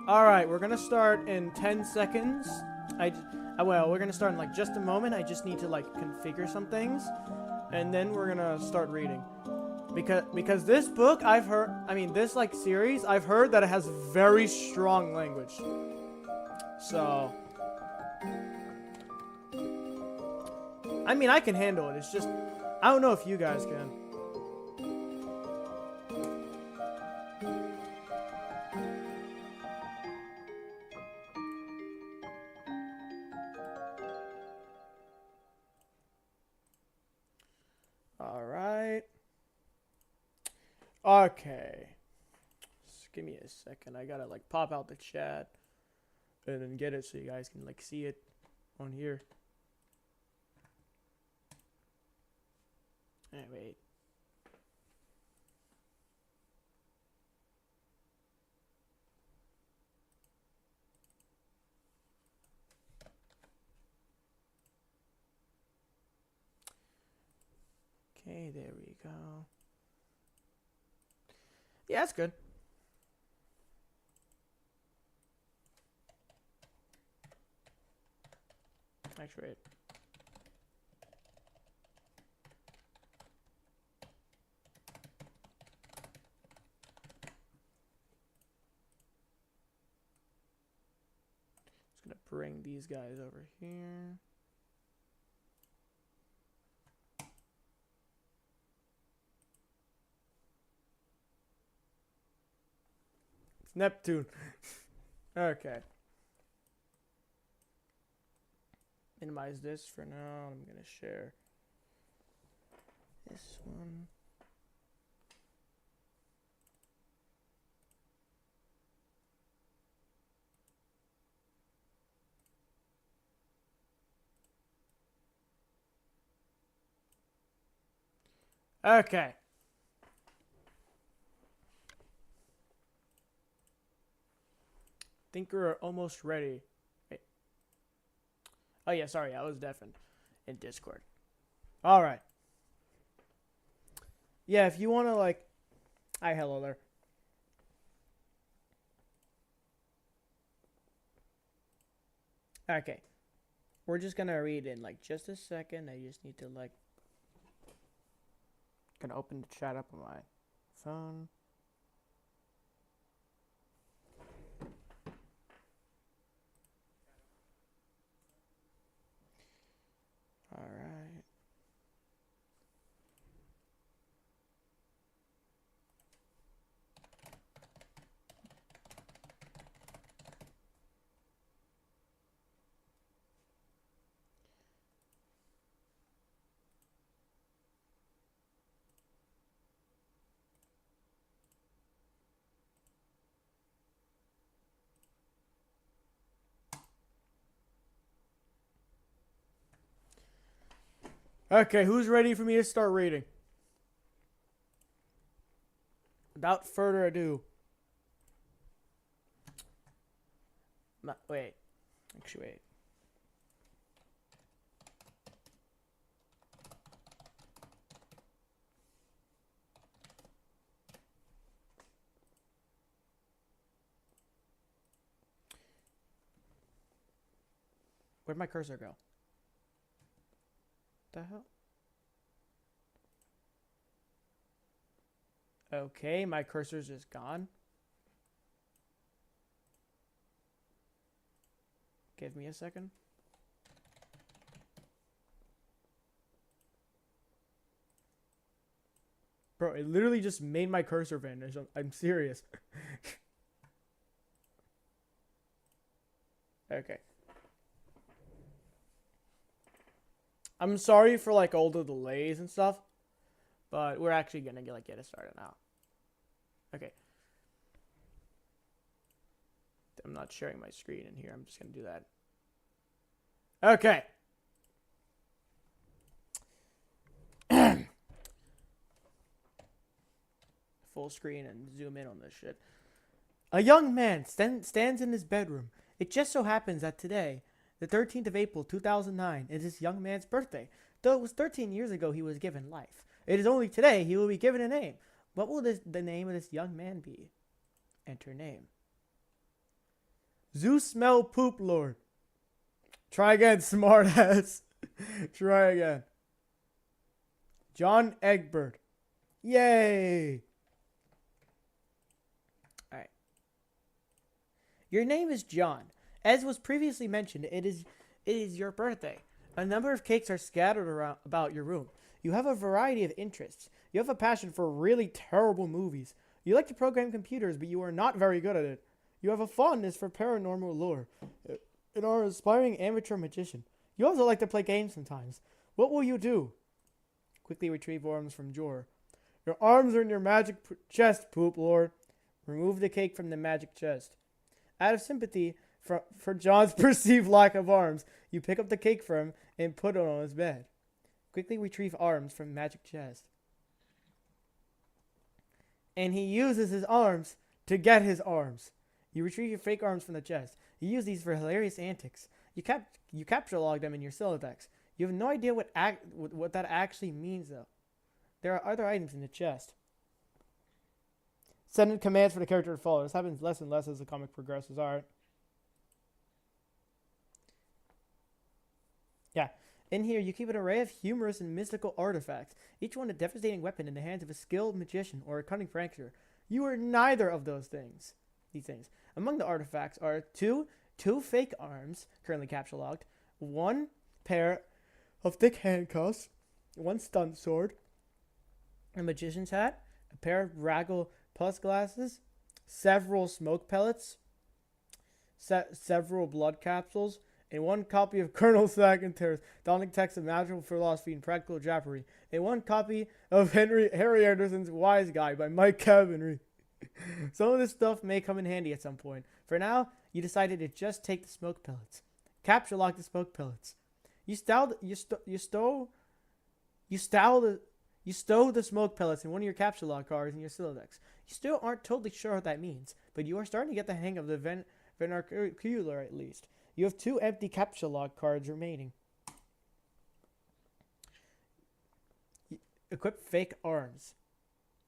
All right, we're gonna start in 10 seconds. Well, we're gonna start in like just a moment. I just need to like configure some things, and then we're gonna start reading. Because this book, this like series, I've heard that it has very strong language. So, I mean, I can handle it. It's just, I don't know if you guys can. Okay. Just give me a second. I gotta like pop out the chat and then get it so you guys can like see it on here. Hey, wait. Okay, there we go. Yeah, that's good. Actually, wait. Just gonna bring these guys over here. Neptune. Okay. Minimize this for now. I'm going to share this one. Okay. Think we're almost ready. Wait. Oh yeah, sorry, I was deaf in Discord. All right. Yeah, if you want to like, hi, hello there. Okay, we're just gonna read in like just a second. I just need to like, gonna open the chat up on my phone. All right. Okay, who's ready for me to start reading? Without further ado. Wait. Actually, wait. Where'd my cursor go? The hell? Okay, my cursor's just gone. Give me a second. Bro, it literally just made my cursor vanish. I'm serious. Okay. I'm sorry for like all the delays and stuff, but we're actually gonna get it started now. Okay. I'm not sharing my screen in here. I'm just gonna do that. Okay. Full screen and zoom in on this shit. A young man stands in his bedroom. It just so happens that today, the 13th of April, 2009, is this young man's birthday. Though it was 13 years ago he was given life. It is only today he will be given a name. What will the name of this young man be? Enter name. Zeus Smell Poop Lord. Try again, smartass. Try again. John Egbert. Yay! Alright. Your name is John. As was previously mentioned, it is your birthday. A number of cakes are scattered around about your room. You have a variety of interests. You have a passion for really terrible movies. You like to program computers, but you are not very good at it. You have a fondness for paranormal lore and are an aspiring amateur magician. You also like to play games sometimes. What will you do? Quickly retrieve arms from drawer. Your arms are in your magic chest, Poop Lord. Remove the cake from the magic chest. Out of sympathy for John's perceived lack of arms, you pick up the cake for him and put it on his bed. Quickly retrieve arms from magic chest. And he uses his arms to get his arms. You retrieve your fake arms from the chest. You use these for hilarious antics. You capture log them in your Silodex. You have no idea what that actually means, though. There are other items in the chest. Send in commands for the character to follow. This happens less and less as the comic progresses. Alright. Yeah. In here, you keep an array of humorous and mystical artifacts, each one a devastating weapon in the hands of a skilled magician or a cunning prankster. You are neither of these things. Among the artifacts are two fake arms, currently capture locked, one pair of thick handcuffs, one stunt sword, a magician's hat, a pair of Raggle Plus glasses, several smoke pellets, several blood capsules, and one copy of Colonel Saginter's daunting text of magical philosophy and practical jappery, and one copy of Harry Anderson's Wise Guy by Mike Cavenry. Some of this stuff may come in handy at some point. For now, you decided to just take the smoke pellets. Capture lock the smoke pellets. You stow the smoke pellets in one of your capture lock cards in your Silodex. You still aren't totally sure what that means, but you are starting to get the hang of the vernacular at least. You have 2 empty capture lock cards remaining. Equip fake arms.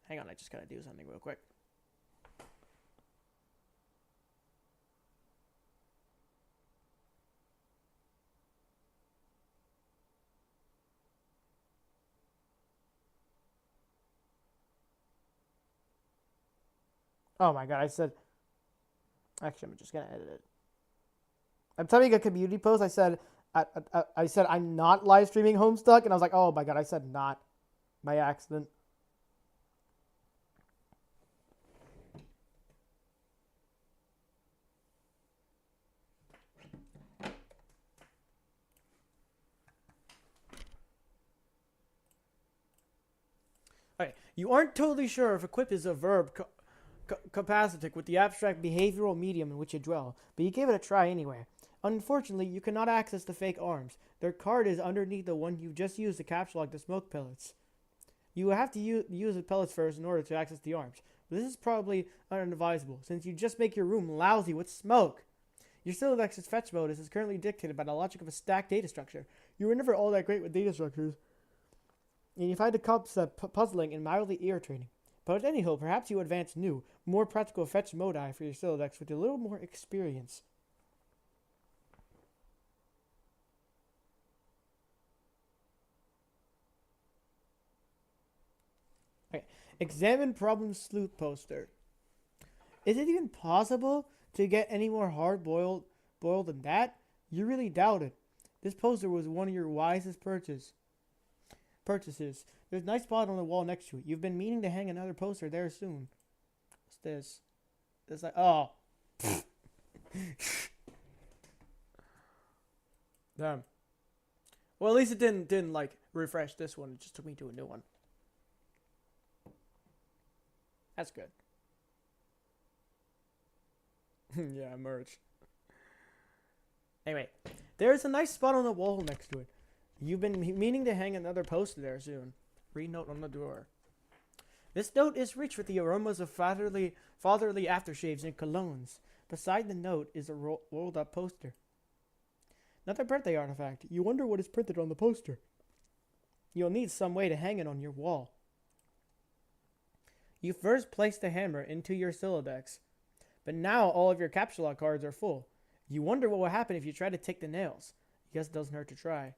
Hang on, I just gotta do something real quick. Oh my god, I said... Actually, I'm just gonna edit it. I'm typing a community post. I said I'm not live streaming Homestuck, and I was like, oh my god, I said not by accident. Alright, you aren't totally sure if equip is a verb capacitic with the abstract behavioral medium in which you dwell, but you gave it a try anyway. Unfortunately, you cannot access the fake arms. Their card is underneath the one you just used to capture lock the smoke pellets. You will have to use the pellets first in order to access the arms. But this is probably unadvisable, since you just make your room lousy with smoke. Your Silodex's fetch modus is currently dictated by the logic of a stacked data structure. You were never all that great with data structures, and you find the concept puzzling and mildly irritating. But anyhow, perhaps you advance new, more practical fetch modi for your Silodex with a little more experience. Okay. Examine problem sleuth poster. Is it even possible to get any more hard-boiled than that? You really doubt it. This poster was one of your wisest purchases. There's a nice spot on the wall next to it. You've been meaning to hang another poster there soon. What's this? It's like, oh. Damn. Well, at least it didn't like refresh this one. It just took me to a new one. That's good. Yeah, merch. Anyway, there's a nice spot on the wall next to it. You've been meaning to hang another poster there soon. Read note on the door. This note is rich with the aromas of fatherly aftershaves and colognes. Beside the note is a rolled up poster. Another birthday artifact. You wonder what is printed on the poster. You'll need some way to hang it on your wall. You first place the hammer into your Silodex, but now all of your capture lock cards are full. You wonder what will happen if you try to take the nails. Guess it doesn't hurt to try.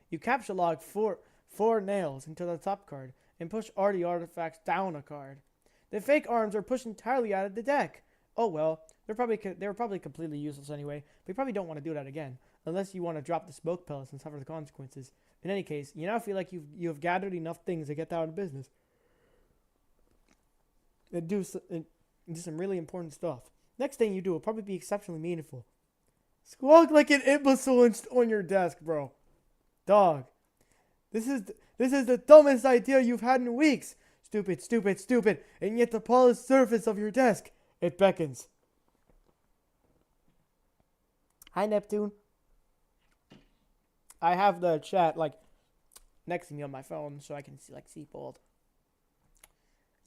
You capture log four nails into the top card and push RD artifacts down a card. The fake arms are pushed entirely out of the deck. Oh well, they were probably completely useless anyway, but you probably don't want to do that again, unless you want to drop the smoke pellets and suffer the consequences. In any case, you now feel like you have gathered enough things to get out of business. And do some really important stuff. Next thing you do will probably be exceptionally meaningful. Squawk like an imbecile on your desk, bro. Dog. This is the dumbest idea you've had in weeks. Stupid, stupid, stupid. And yet the polished surface of your desk, it beckons. Hi, Neptune. I have the chat like next to me on my phone so I can see bold.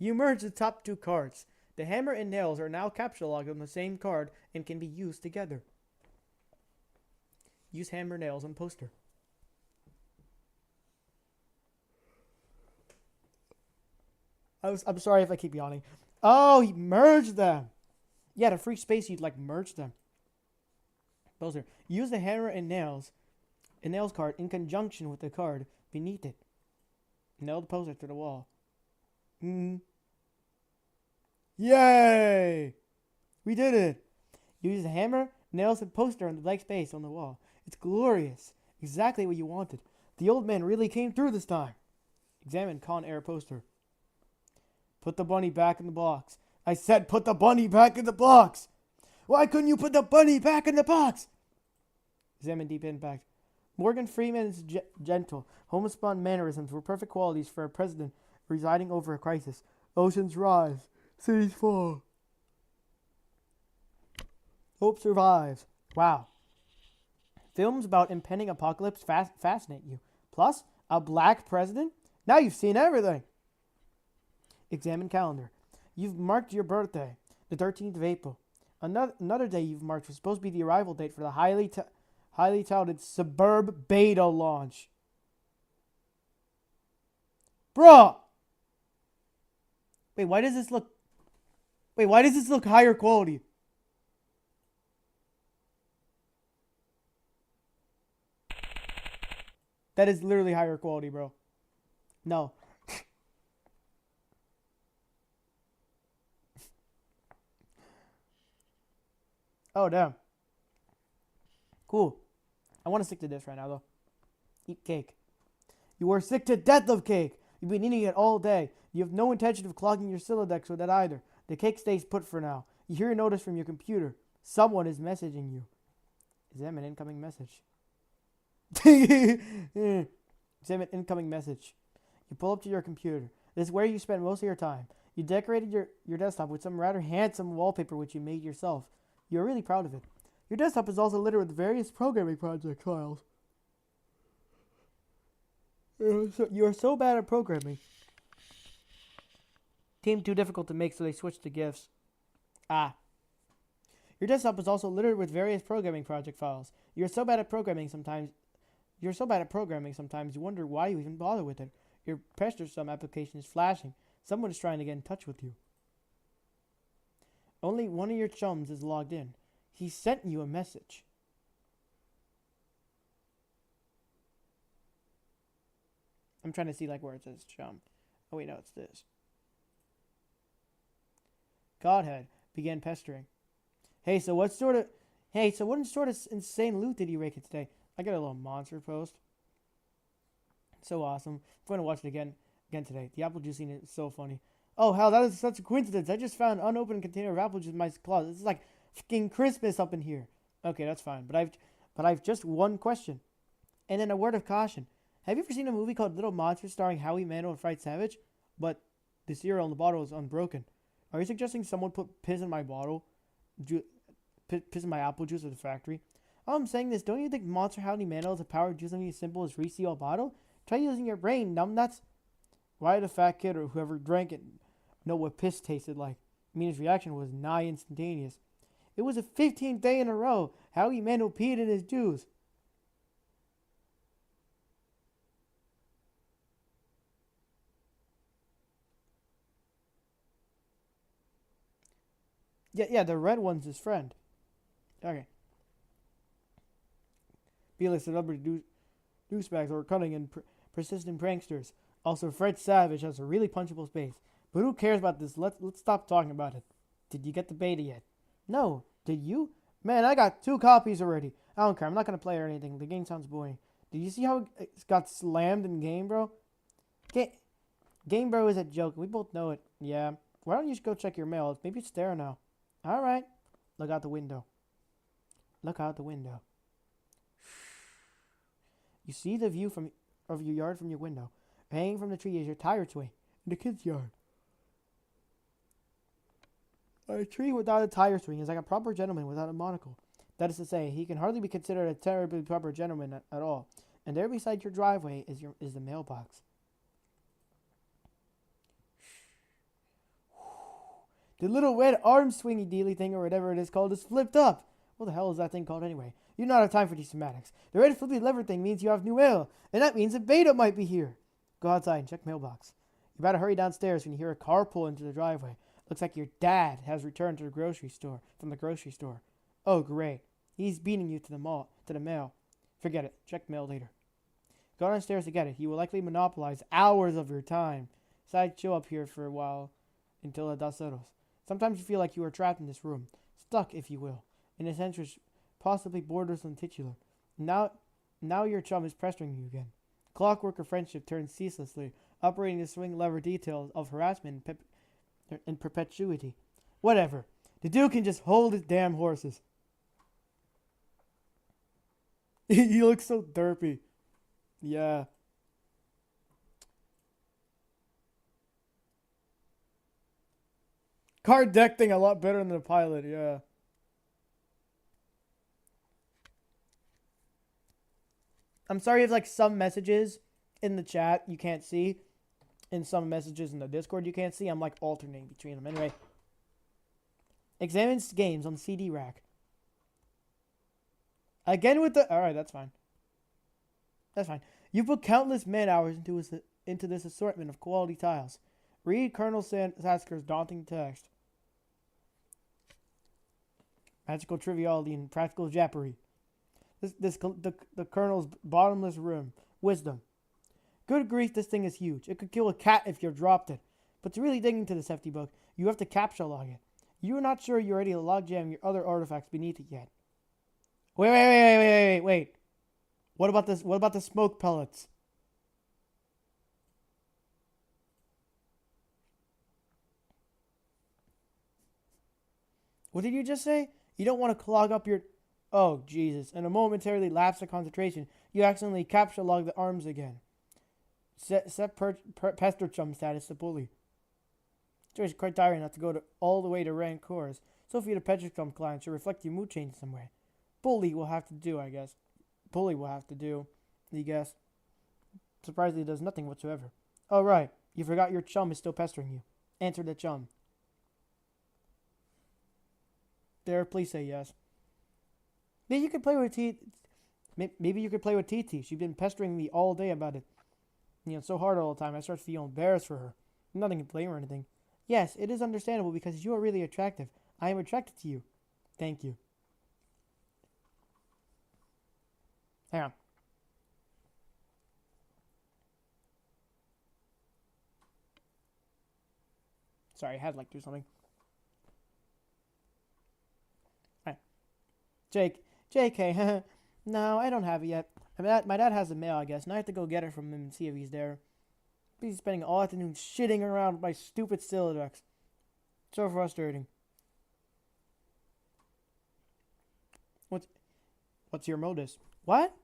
You merge the top two cards. The hammer and nails are now capture logged on the same card and can be used together. Use hammer nails on poster. I'm sorry if I keep yawning. Oh, he merged them. Yeah, to free space, you'd like merge them. Poster. Use the hammer and nails card in conjunction with the card beneath it. Nail the poster to the wall. Yay! We did it! Use the hammer, nails, and poster on the blank space on the wall. It's glorious. Exactly what you wanted. The old man really came through this time. Examine Con Air poster. Put the bunny back in the box. I said put the bunny back in the box! Why couldn't you put the bunny back in the box? Examine Deep Impact. Morgan Freeman's gentle, homespun mannerisms were perfect qualities for a president residing over a crisis. Oceans rise. Cities fall. Hope survives. Wow. Films about impending apocalypse fascinate you. Plus, a black president? Now you've seen everything. Examine calendar. You've marked your birthday, the 13th of April. Another day you've marked was supposed to be the arrival date for the highly touted SBURB beta launch. Bruh! Wait, why does this look higher quality? That is literally higher quality, bro. No. Oh, damn. Cool. I want to stick to this right now, though. Eat cake. You are sick to death of cake. You've been eating it all day. You have no intention of clogging your Silodex with it either. The cake stays put for now. You hear a notice from your computer. Someone is messaging you. Examine incoming message. Examine incoming message. You pull up to your computer. This is where you spend most of your time. You decorated your desktop with some rather handsome wallpaper which you made yourself. You're really proud of it. Your desktop is also littered with various programming project files. You are so bad at programming. Seemed too difficult to make, so they switched to GIFs. Ah, Your desktop is also littered with various programming project files. You're so bad at programming sometimes you wonder why you even bother with it. Your PrestaSum application is flashing. Someone is trying to get in touch with you. Only one of your chums is logged in. He sent you a message. I'm trying to see like where it says chum. Oh wait, no, it's this. Godhead began pestering. Hey, so what sort of insane loot did you rake it today? I got a little monster post. So awesome. I'm going to watch it again today. The apple juice scene is so funny. Oh hell, that is such a coincidence. I just found an unopened container of apple juice in my closet. This is like fucking Christmas up in here. Okay, that's fine. But I've just one question. And then a word of caution. Have you ever seen a movie called Little Monsters starring Howie Mandel and Fright Savage? But the cereal in the bottle is unbroken. Are you suggesting someone put piss in my bottle? Piss in my apple juice at the factory? Oh, I'm saying this. Don't you think Monster Howie Mandel has the power to do something as simple as reseal a bottle? Try using your brain, numbnuts. Why did a fat kid or whoever drank it know what piss tasted like? I mean, his reaction was nigh instantaneous. It was the 15th day in a row Howie Mandel peed in his juice. Yeah, the red one's his friend. Okay. B-list celebrity douchebags or cunning and persistent pranksters. Also, Fred Savage has a really punchable face. But who cares about this? Let's stop talking about it. Did you get the beta yet? No. Did you? Man, I got 2 copies already. I don't care. I'm not going to play or anything. The game sounds boring. Did you see how it got slammed in Game Bro? Game Bro is a joke. We both know it. Yeah. Why don't you just go check your mail? Maybe it's there now. All right. Look out the window. Look out the window. You see the view of your yard from your window. Hanging from the tree is your tire swing in the kid's yard. A tree without a tire swing is like a proper gentleman without a monocle. That is to say, he can hardly be considered a terribly proper gentleman at all. And there beside your driveway is the mailbox. The little red arm swingy dealy thing or whatever it is called is flipped up. What the hell is that thing called anyway? You don't have time for these semantics. The red flippy lever thing means you have new mail, and that means a beta might be here. Go outside and check mailbox. You better hurry downstairs when you hear a car pull into the driveway. Looks like your dad has returned to the grocery store from the grocery store. Oh great. He's beating you to the mail. Forget it. Check mail later. Go downstairs to get it. He will likely monopolize hours of your time. Besides, chill up here for a while until the dust settles. Sometimes you feel like you are trapped in this room. Stuck, if you will. In a sense which possibly borders on titular. Now your chum is pestering you again. Clockwork of friendship turns ceaselessly, operating the swing lever details of harassment in perpetuity. Whatever. The dude can just hold his damn horses. He looks so derpy. Yeah. Card deck thing a lot better than the pilot, yeah. I'm sorry if like some messages in the chat you can't see, and some messages in the Discord you can't see. I'm like alternating between them. Anyway. Examines games on CD rack. Again with the... Alright, that's fine. That's fine. You put countless man hours into this assortment of quality tiles. Read Colonel Sasker's daunting text. Magical triviality and practical jappery. The Colonel's bottomless room. Wisdom. Good grief, this thing is huge. It could kill a cat if you dropped it. But to really dig into this hefty book, you have to captcha log it. You're not sure you're ready to logjam your other artifacts beneath it yet. Wait. What about this? What about the smoke pellets? What did you just say? You don't want to clog up your... Oh, Jesus. In a momentary lapse of concentration, you accidentally captcha log the arms again. Set pester chum status to bully. It's quite tiring not to go all the way to rank cores. So for you to Petricum client should reflect your mood change in some way. Bully will have to do, I guess. Bully will have to do, I guess. Surprisingly, does nothing whatsoever. Oh, right. You forgot your chum is still pestering you. Answer the chum. there, please say yes. Maybe you could play with Maybe you could play with TT. She's been pestering me all day about it. You know, it's so hard all the time. I start feeling embarrassed for her. Nothing to blame or anything. Yes, it is understandable because you are really attractive. I am attracted to you. Thank you. Hang on. Sorry, I had to do something. Alright. JK. No, I don't have it yet. My dad has the mail, I guess, and I have to go get it from him and see if he's there. He's spending all afternoon shitting around with my stupid Stilladucks. So frustrating. What's your modus? What?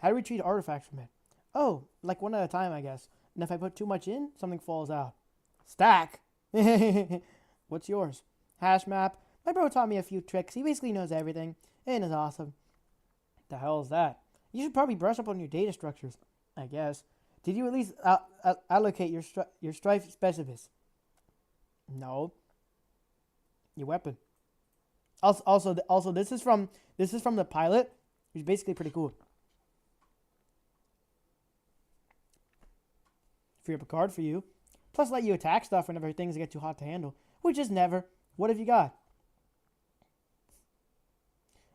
How do we treat artifacts from it? Oh, like one at a time, I guess. And if I put too much in, something falls out. Stack! What's yours? Hash map. My bro taught me a few tricks. He basically knows everything. And is awesome. The hell is that? You should probably brush up on your data structures. I guess. Did you at least allocate your strife specifics? No. Your weapon. Also, this is from the pilot, who's basically pretty cool. Free up a card for you. Plus let you attack stuff whenever things get too hot to handle. Which is never. What have you got?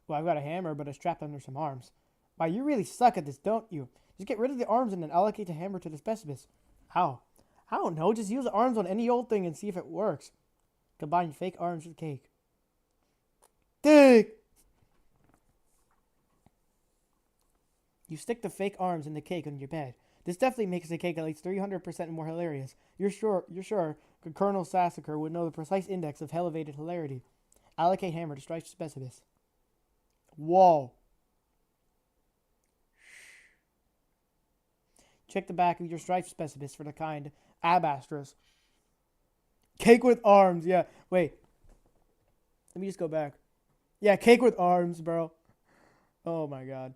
Well, I've got a hammer, but it's strapped under some arms. Wow, you really suck at this, don't you? Just get rid of the arms and then allocate the hammer to the specimen. How? I don't know. Just use the arms on any old thing and see if it works. Combine fake arms with cake. Dick! You stick the fake arms in the cake on your bed. This definitely makes the cake at least 300% more hilarious. You're sure Colonel Sassacre would know the precise index of elevated hilarity. Allocate hammer to strike specimen. Whoa. Check the back of your strife specimen for the kind abastris. Cake with arms, yeah. Wait. Let me just go back. Yeah, cake with arms, bro. Oh my god.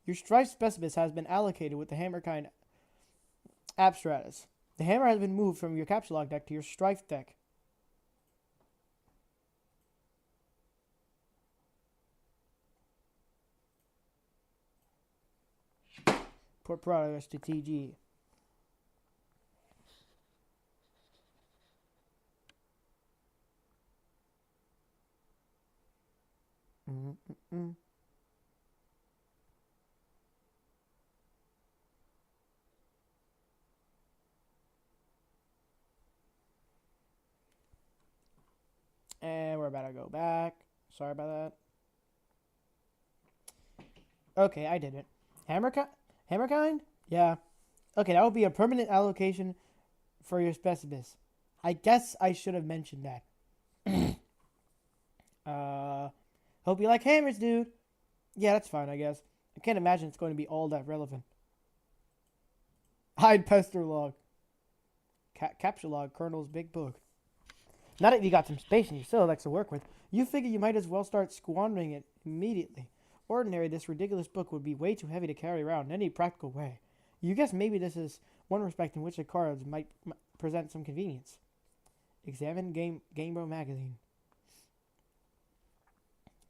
Your strife specimen has been allocated with the hammer kind abstratus. The hammer has been moved from your capture log deck to your strife deck. Port progress to TG. And we're about to go back. Sorry about that. Okay, I did it. Hammer kind? Yeah. Okay, that would be a permanent allocation for your specimens. I guess I should have mentioned that. Hope you like hammers, dude. Yeah, that's fine, I guess. I can't imagine it's going to be all that relevant. Hide pester log. Capture log, Colonel's big book. Now that you got some space and you still likes to work with, you figure you might as well start squandering it immediately. Ordinary, this ridiculous book would be way too heavy to carry around in any practical way. You guess maybe this is one respect in which the cards might present some convenience. Examine Game Bro magazine.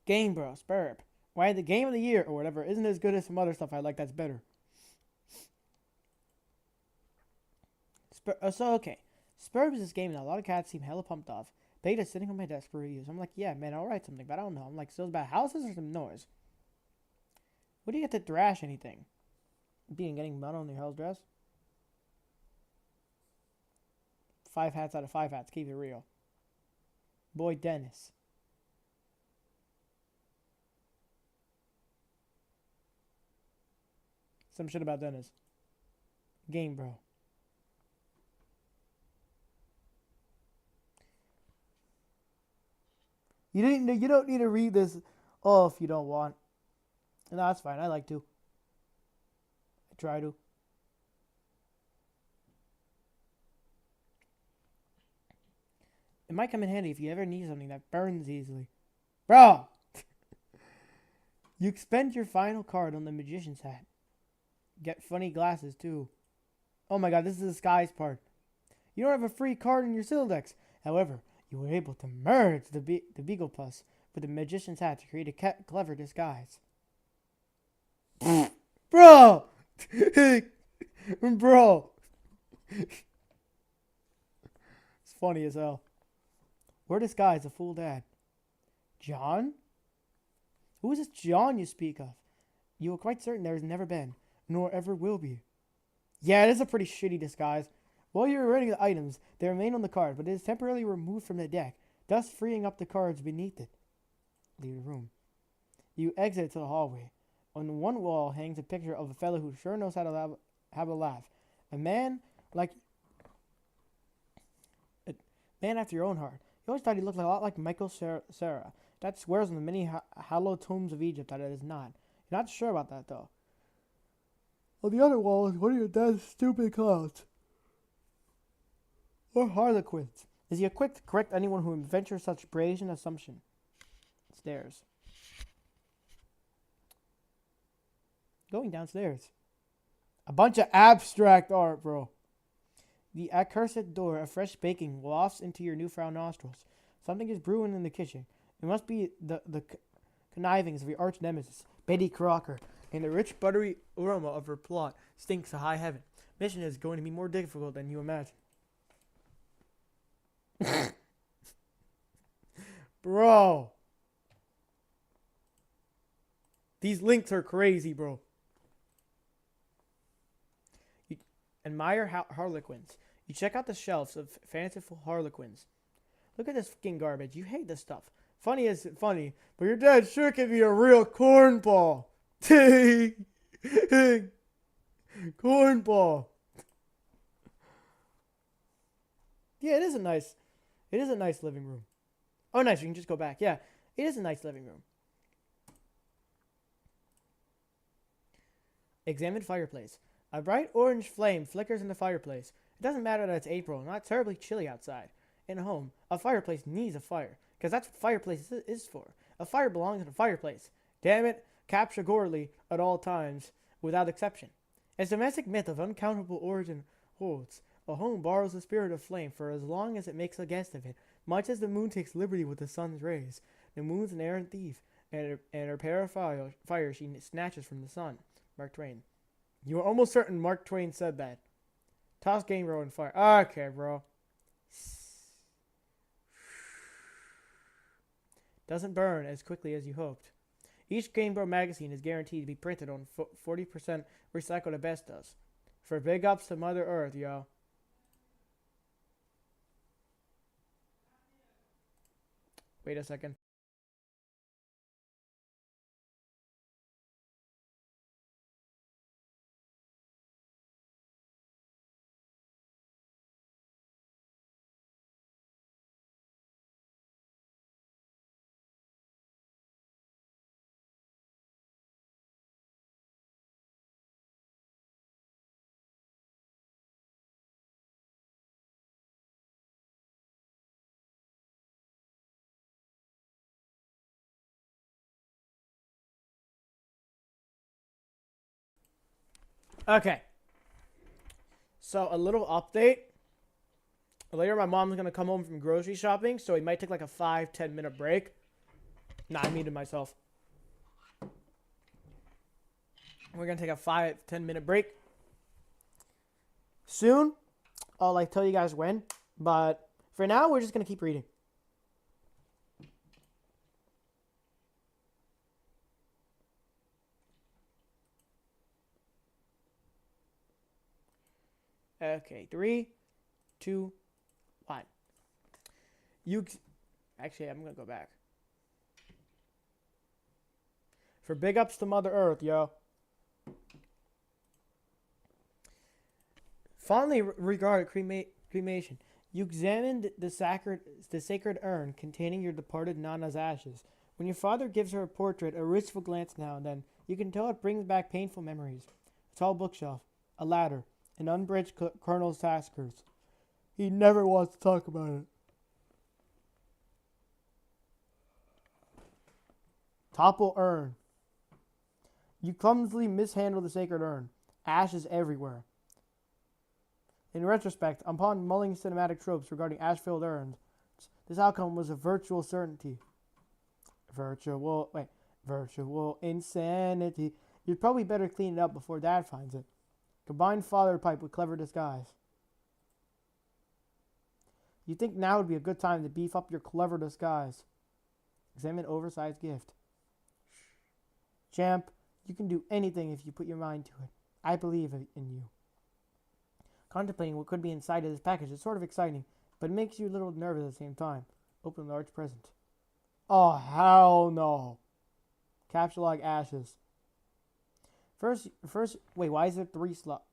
Game Bro, SBURB. Why the game of the year or whatever isn't as good as some other stuff I like that's better. Okay. SBURB is this game that a lot of cats seem hella pumped off. Beta's sitting on my desk for reviews. I'm like, yeah, man, I'll write something, but I don't know. I'm like, so it's about houses or some noise? What do you get to thrash anything? Getting mud on your house dress? 5 hats out of 5 hats. Keep it real. Boy Dennis. Some shit about Dennis. Game Bro. You don't need to read this if you don't want. No, that's fine. I like to. I try to. It might come in handy if you ever need something that burns easily. Bro! You spend your final card on the magician's hat. Get funny glasses, too. Oh my god, this is the disguise part. You don't have a free card in your Sildex. However, you were able to merge the Beagle Plus with the Magician's Hat to create a clever disguise. Bro! Bro! It's funny as hell. We're disguised a fool dad. John? Who is this John you speak of? You are quite certain there has never been, nor ever will be. Yeah, it is a pretty shitty disguise. While you're writing the items, they remain on the card, but it is temporarily removed from the deck, thus freeing up the cards beneath it. Leave the room. You exit to the hallway. On one wall hangs a picture of a fellow who sure knows how to have a laugh. A man after your own heart. You always thought he looked a lot like Michael Sarah. That swears on the many hallowed tombs of Egypt that it is not. You're not sure about that, though. On the other wall is one of your dad's stupid clowns. Or harlequins. Is he equipped to correct anyone who ventures such brazen assumption? Stairs. Going downstairs. A bunch of abstract art, bro. The accursed door of fresh baking wafts into your newfound nostrils. Something is brewing in the kitchen. It must be the connivings of your arch nemesis, Betty Crocker, and the rich buttery aroma of her plot stinks to high heaven. Mission is going to be more difficult than you imagine. Bro. These links are crazy, bro. You admire harlequins. You check out the shelves of fanciful harlequins. Look at this fucking garbage. You hate this stuff. Funny is funny, but your dad sure can be a real cornball. Cornball. Yeah, it is a nice living room. Oh, nice. You can just go back. Yeah, it is a nice living room. Examine fireplace. A bright orange flame flickers in the fireplace. It doesn't matter that it's April, not terribly chilly outside. In a home, a fireplace needs a fire, because that's what fireplace is for. A fire belongs in a fireplace. Damn it, capture Gorley at all times, without exception. As domestic myth of uncountable origin holds, a home borrows the spirit of flame for as long as it makes a guest of it, much as the moon takes liberty with the sun's rays. The moon's an errant thief, and her pair of fire she snatches from the sun. Mark Twain. You are almost certain Mark Twain said that. Toss Game Bro in fire. Okay, bro. Doesn't burn as quickly as you hoped. Each Game Bro magazine is guaranteed to be printed on 40% recycled asbestos. For big ups to Mother Earth, yo. Wait a second. Okay. So, a little update. Later, my mom's going to come home from grocery shopping, so it might take like a 5-10 minute break. Nah, I muted myself. We're going to take a 5-10 minute break. Soon, I'll like tell you guys when, but for now, we're just going to keep reading. Okay, 3, 2, 1. Actually, I'm gonna go back. For big ups to Mother Earth, yo. Fondly regarded cremation. You examined the sacred urn containing your departed Nana's ashes. When your father gives her a portrait, a wistful glance now and then, you can tell it brings back painful memories. A tall bookshelf, a ladder, an unbridged Colonel's Taskers. He never wants to talk about it. Topple urn. You clumsily mishandle the sacred urn. Ashes everywhere. In retrospect, upon mulling cinematic tropes regarding ash-filled urns, this outcome was a virtual certainty. Virtual insanity. You'd probably better clean it up before Dad finds it. Combine father pipe with clever disguise. You think now would be a good time to beef up your clever disguise. Examine oversized gift. Champ, you can do anything if you put your mind to it. I believe in you. Contemplating what could be inside of this package is sort of exciting, but it makes you a little nervous at the same time. Open large present. Oh, hell no. Capture log ashes. First, wait, why is there 3 slots?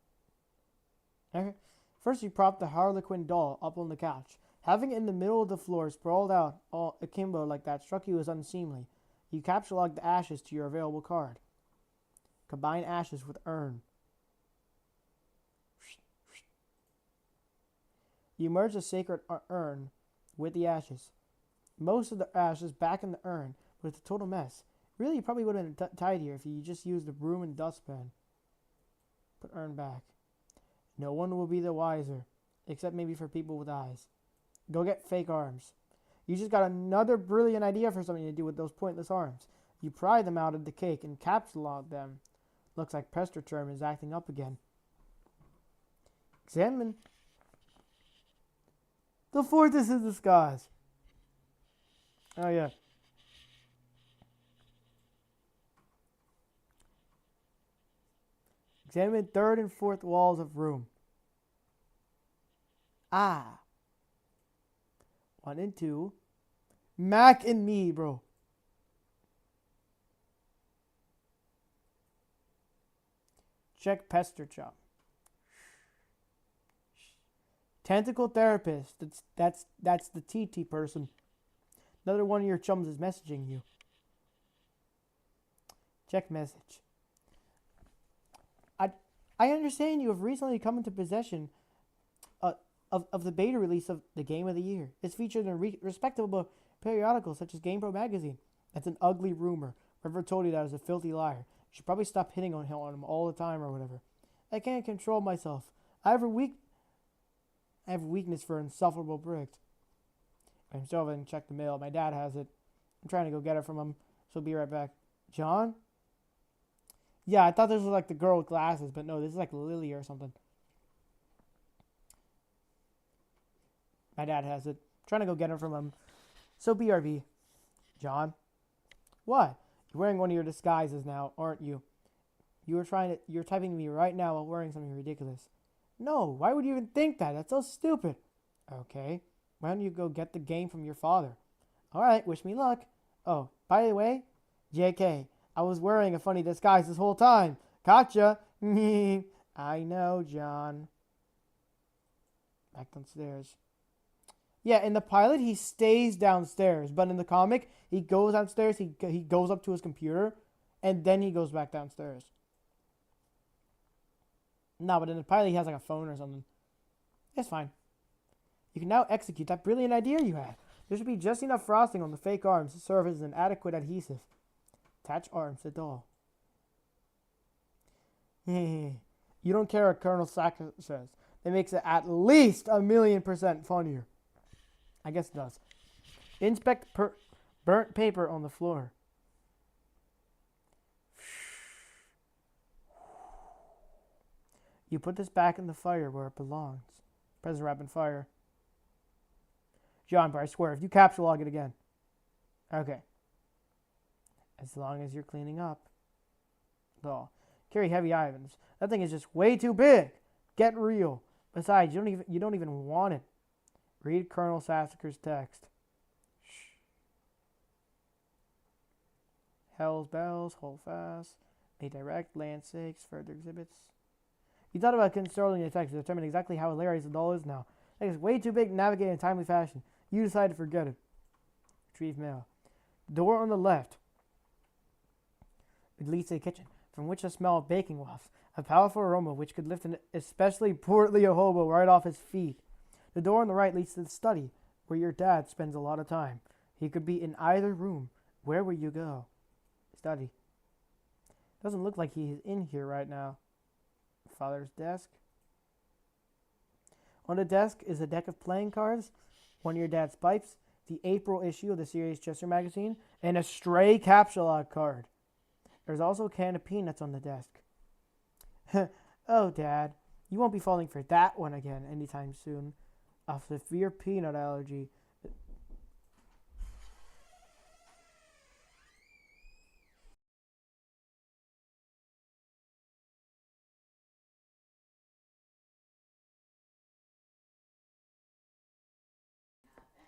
Okay. First, you prop the Harlequin doll up on the couch. Having it in the middle of the floor, sprawled out all akimbo like that, struck you as unseemly. You capture log the ashes to your available card. Combine ashes with urn. You merge the sacred urn with the ashes. Most of the ashes back in the urn, but it's a total mess. Really, it probably would have been tidier if you just used a broom and dustpan. Put urn back. No one will be the wiser, except maybe for people with eyes. Go get fake arms. You just got another brilliant idea for something to do with those pointless arms. You pry them out of the cake and capsulate them. Looks like Pesterterm is acting up again. Examine. The fourth is his disguise. Oh, yeah. Examine third and fourth walls of room. Ah. 1 and 2. Mac and me, bro. Check Pesterchum. Tentacle therapist. That's the TT person. Another one of your chums is messaging you. Check message. I understand you have recently come into possession of the beta release of the Game of the Year. It's featured in respectable periodicals such as GamePro magazine. That's an ugly rumor. Whoever told you that is a filthy liar. You should probably stop hitting on him all the time or whatever. I can't control myself. I have a weakness for insufferable bricks. I'm still haven't checked the mail. My dad has it. I'm trying to go get it from him, so be right back. John? Yeah, I thought this was like the girl with glasses, but no, this is like Lily or something. My dad has it. I'm trying to go get it from him. So BRB. John? What? You're wearing one of your disguises now, aren't you? You're typing to me right now while wearing something ridiculous. No, why would you even think that? That's so stupid. Okay. Why don't you go get the game from your father? Alright, wish me luck. Oh, by the way, JK, I was wearing a funny disguise this whole time. Gotcha. I know, John. Back downstairs. Yeah, in the pilot, he stays downstairs. But in the comic, he goes downstairs, he goes up to his computer, and then he goes back downstairs. No, but in the pilot, he has like a phone or something. It's fine. You can now execute that brilliant idea you had. There should be just enough frosting on the fake arms to serve as an adequate adhesive. Attach arms to doll. You don't care what Colonel Sack says. It makes it at least 1,000,000% funnier. I guess it does. Inspect burnt paper on the floor. You put this back in the fire where it belongs. Present rapid fire. John, but I swear, if you capture log it again. Okay. As long as you're cleaning up. Though. Carry heavy items. That thing is just way too big. Get real. Besides, you don't even want it. Read Colonel Sassacre's text. Shh. Hell's bells, hold fast. A direct, land sakes, further exhibits. You thought about controlling the text to determine exactly how hilarious the doll is now. That is way too big to navigate in a timely fashion. You decided to forget it. Retrieve mail. Door on the left. It leads to the kitchen, from which a smell of baking wafts. A powerful aroma which could lift an especially portly hobo right off his feet. The door on the right leads to the study, where your dad spends a lot of time. He could be in either room. Where will you go? Study. Doesn't look like he is in here right now. Father's desk. On the desk is a deck of playing cards, one of your dad's pipes, the April issue of the Serious Chester magazine, and a stray capsule lock card. There's also a can of peanuts on the desk. Oh, Dad, you won't be falling for that one again anytime soon. A severe peanut allergy.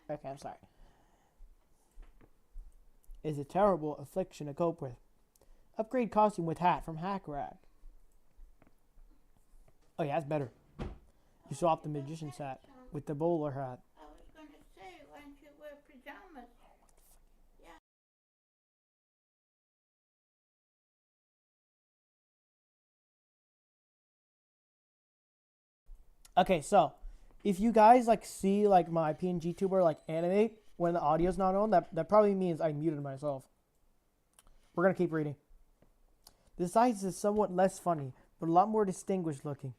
Okay, I'm sorry. Is a terrible affliction to cope with. Upgrade costume with hat from Hack Rack. Oh yeah, that's better. You swap the magician's hat with the bowler hat. I was going to say, why don't you wear pajamas? Okay, so if you guys like see like my PNG tuber like animate when the audio's not on, that probably means I muted myself. We're gonna keep reading. The size is somewhat less funny, but a lot more distinguished looking.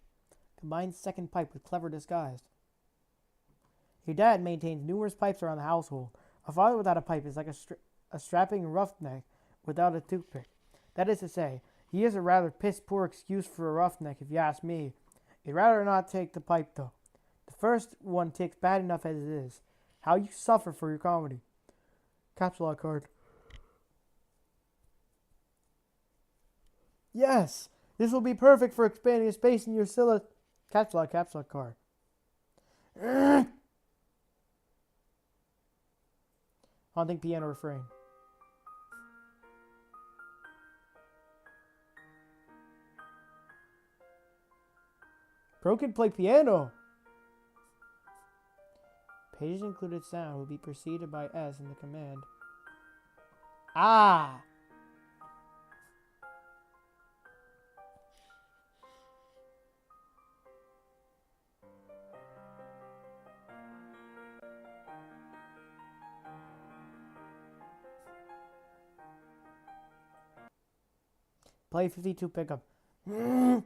Combines second pipe with clever disguise. Your dad maintains numerous pipes around the household. A father without a pipe is like a strapping roughneck without a toothpick. That is to say, he is a rather piss-poor excuse for a roughneck, if you ask me. He'd rather not take the pipe, though. The first one takes bad enough as it is. How you suffer for your comedy. Capsule lock card. Yes! This will be perfect for expanding space in your capsule lock card. Haunting piano refrain. Pro can play piano. Pages included sound will be preceded by S in the command. Ah! Play 52 pickup. The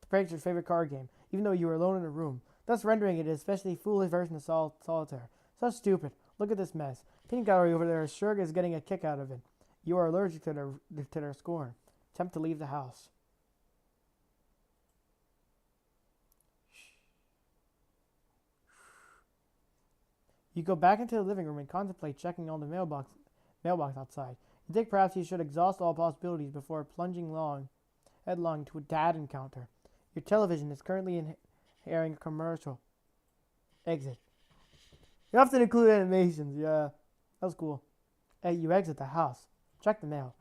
prankster's favorite card game, even though you are alone in a room, thus rendering it an especially foolish version of solitaire. So stupid. Look at this mess. Peanut Gallery over there sure is getting a kick out of it. You are allergic to their scorn. Attempt to leave the house. You go back into the living room and contemplate checking on the mailbox outside. You think perhaps you should exhaust all possibilities before plunging headlong to a dad encounter. Your television is currently airing a commercial. Exit. You often include animations. Yeah, that was cool. Hey, you exit the house. Check the mail.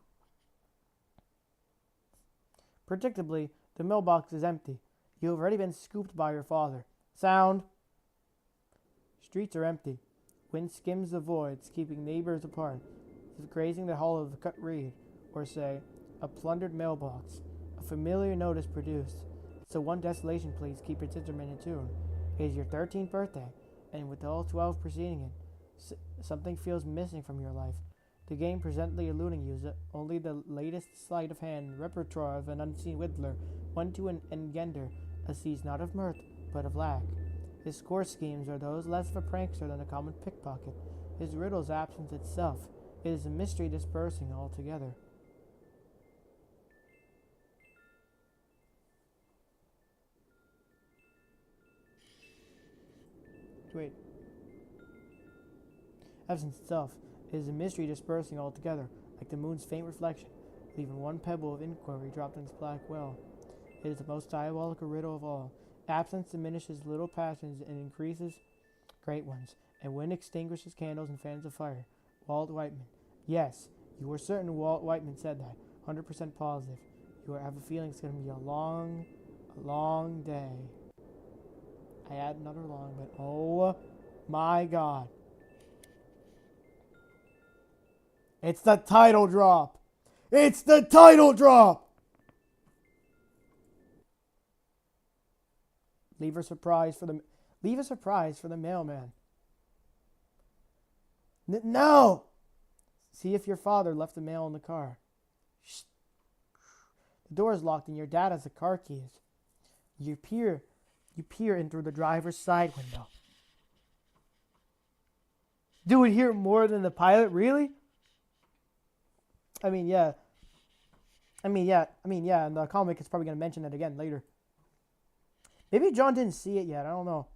Predictably, the mailbox is empty. You have already been scooped by your father. Sound. Streets are empty. Wind skims the voids, keeping neighbors apart. As if grazing the hollow of the cut reed, or say, a plundered mailbox. A familiar note is produced. So one desolation please keep its instrument in tune. It is your 13th birthday, and with all 12 preceding it, something feels missing from your life. The game presently eluding you is only the latest sleight of hand repertoire of an unseen whittler, one to engender a seas not of mirth, but of lack. His score schemes are those less of a prankster than a common pickpocket. His riddle's absence itself. It is a mystery dispersing altogether. Wait. Absence itself is a mystery dispersing altogether, like the moon's faint reflection, leaving one pebble of inquiry dropped in its black well. It is the most diabolical riddle of all. Absence diminishes little passions and increases great ones, and wind extinguishes candles and fans of fire. Walt Whiteman. Yes, you are certain Walt Whiteman said that. 100% positive. You have a feeling it's going to be a long day. I add another long, but oh my god. It's the title drop. It's the title drop. Leave a surprise for the mailman. No. See if your father left the mail in the car. Shh. The door is locked and your dad has the car keys. You peer You peer in through the driver's side window. Do it here more than the pilot, really? I mean, yeah. In the comic, it's probably going to mention it again later. Maybe John didn't see it yet. I don't know.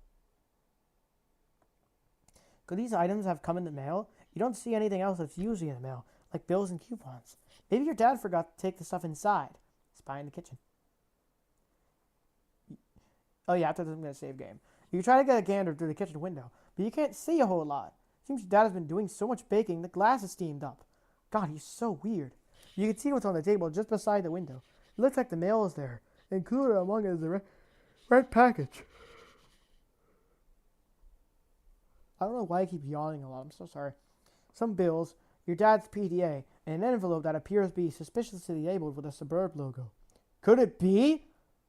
Could these items have come in the mail? You don't see anything else that's usually in the mail, like bills and coupons. Maybe your dad forgot to take the stuff inside. Spy in the kitchen. Oh yeah, after this I'm going to save game. You try to get a gander through the kitchen window, but you can't see a whole lot. Seems your dad has been doing so much baking, the glass is steamed up. God, he's so weird. You can see what's on the table just beside the window. It looks like the mail is there. Included among it is a red package. I don't know why I keep yawning a lot. I'm so sorry. Some bills, your dad's PDA, and an envelope that appears to be suspiciously labeled with a SBURB logo. Could it be?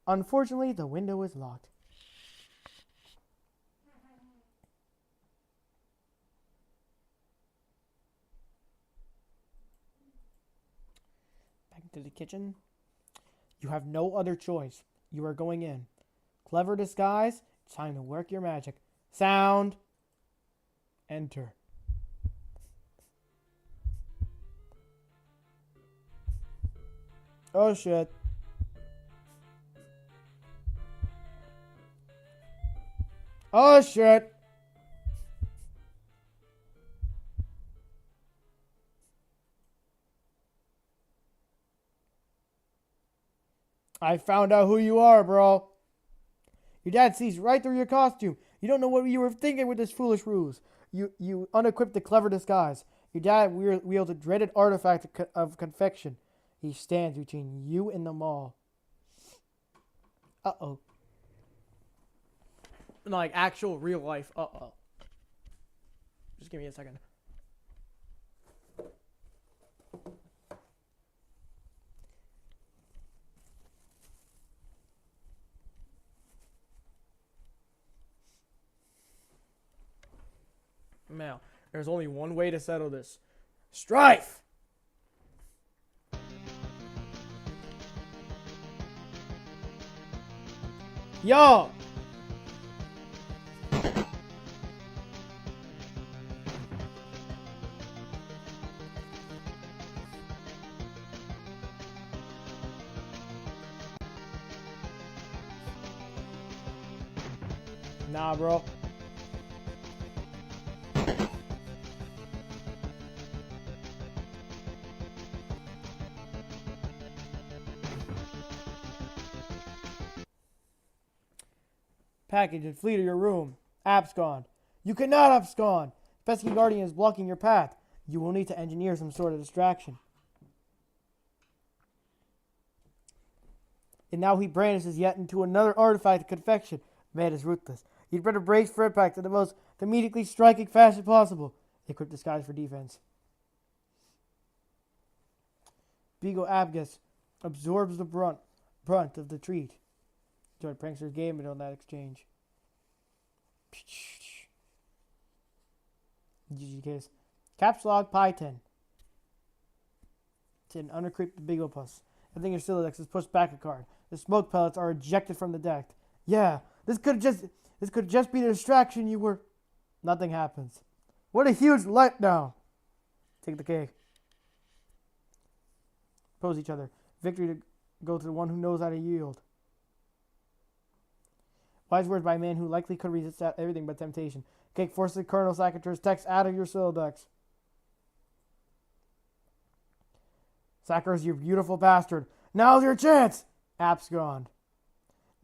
Unfortunately, the window is locked. Back into the kitchen. You have no other choice. You are going in. Clever disguise. It's time to work your magic. Sound. Enter. Oh shit. Oh shit. I found out who you are, bro. Your dad sees right through your costume. You don't know what you were thinking with this foolish ruse. You unequipped the clever disguise. Your dad wields a dreaded artifact of confection. He stands between you and the mall. Uh-oh. Like actual real life. Uh-oh. Just give me a second. Now, there's only one way to settle this. Strife! Yo! Nah, bro. Package and flee to your room. Abscond. You cannot abscond. Pesky Guardian is blocking your path. You will need to engineer some sort of distraction. And now he brandishes yet into another artifact of confection. Man is ruthless. You'd better brace for impact in the most immediately striking fashion possible. Equip disguise for defense. Beagle Abgus absorbs the brunt of the treat. Join Prankster's game on that exchange. GG case. Caps log Pi 10. 10. Unequipped the Beagle Puss. I think your Silex is pushed back a card. The smoke pellets are ejected from the deck. Yeah, this could just be the distraction you were. Nothing happens. What a huge letdown. Take the cake. Pose each other. Victory to go to the one who knows how to yield. Wise words by a man who likely could resist everything but temptation. Cake forces Colonel Sacatur's text out of your Silex. Sackers, you beautiful bastard. Now's your chance. Abscond.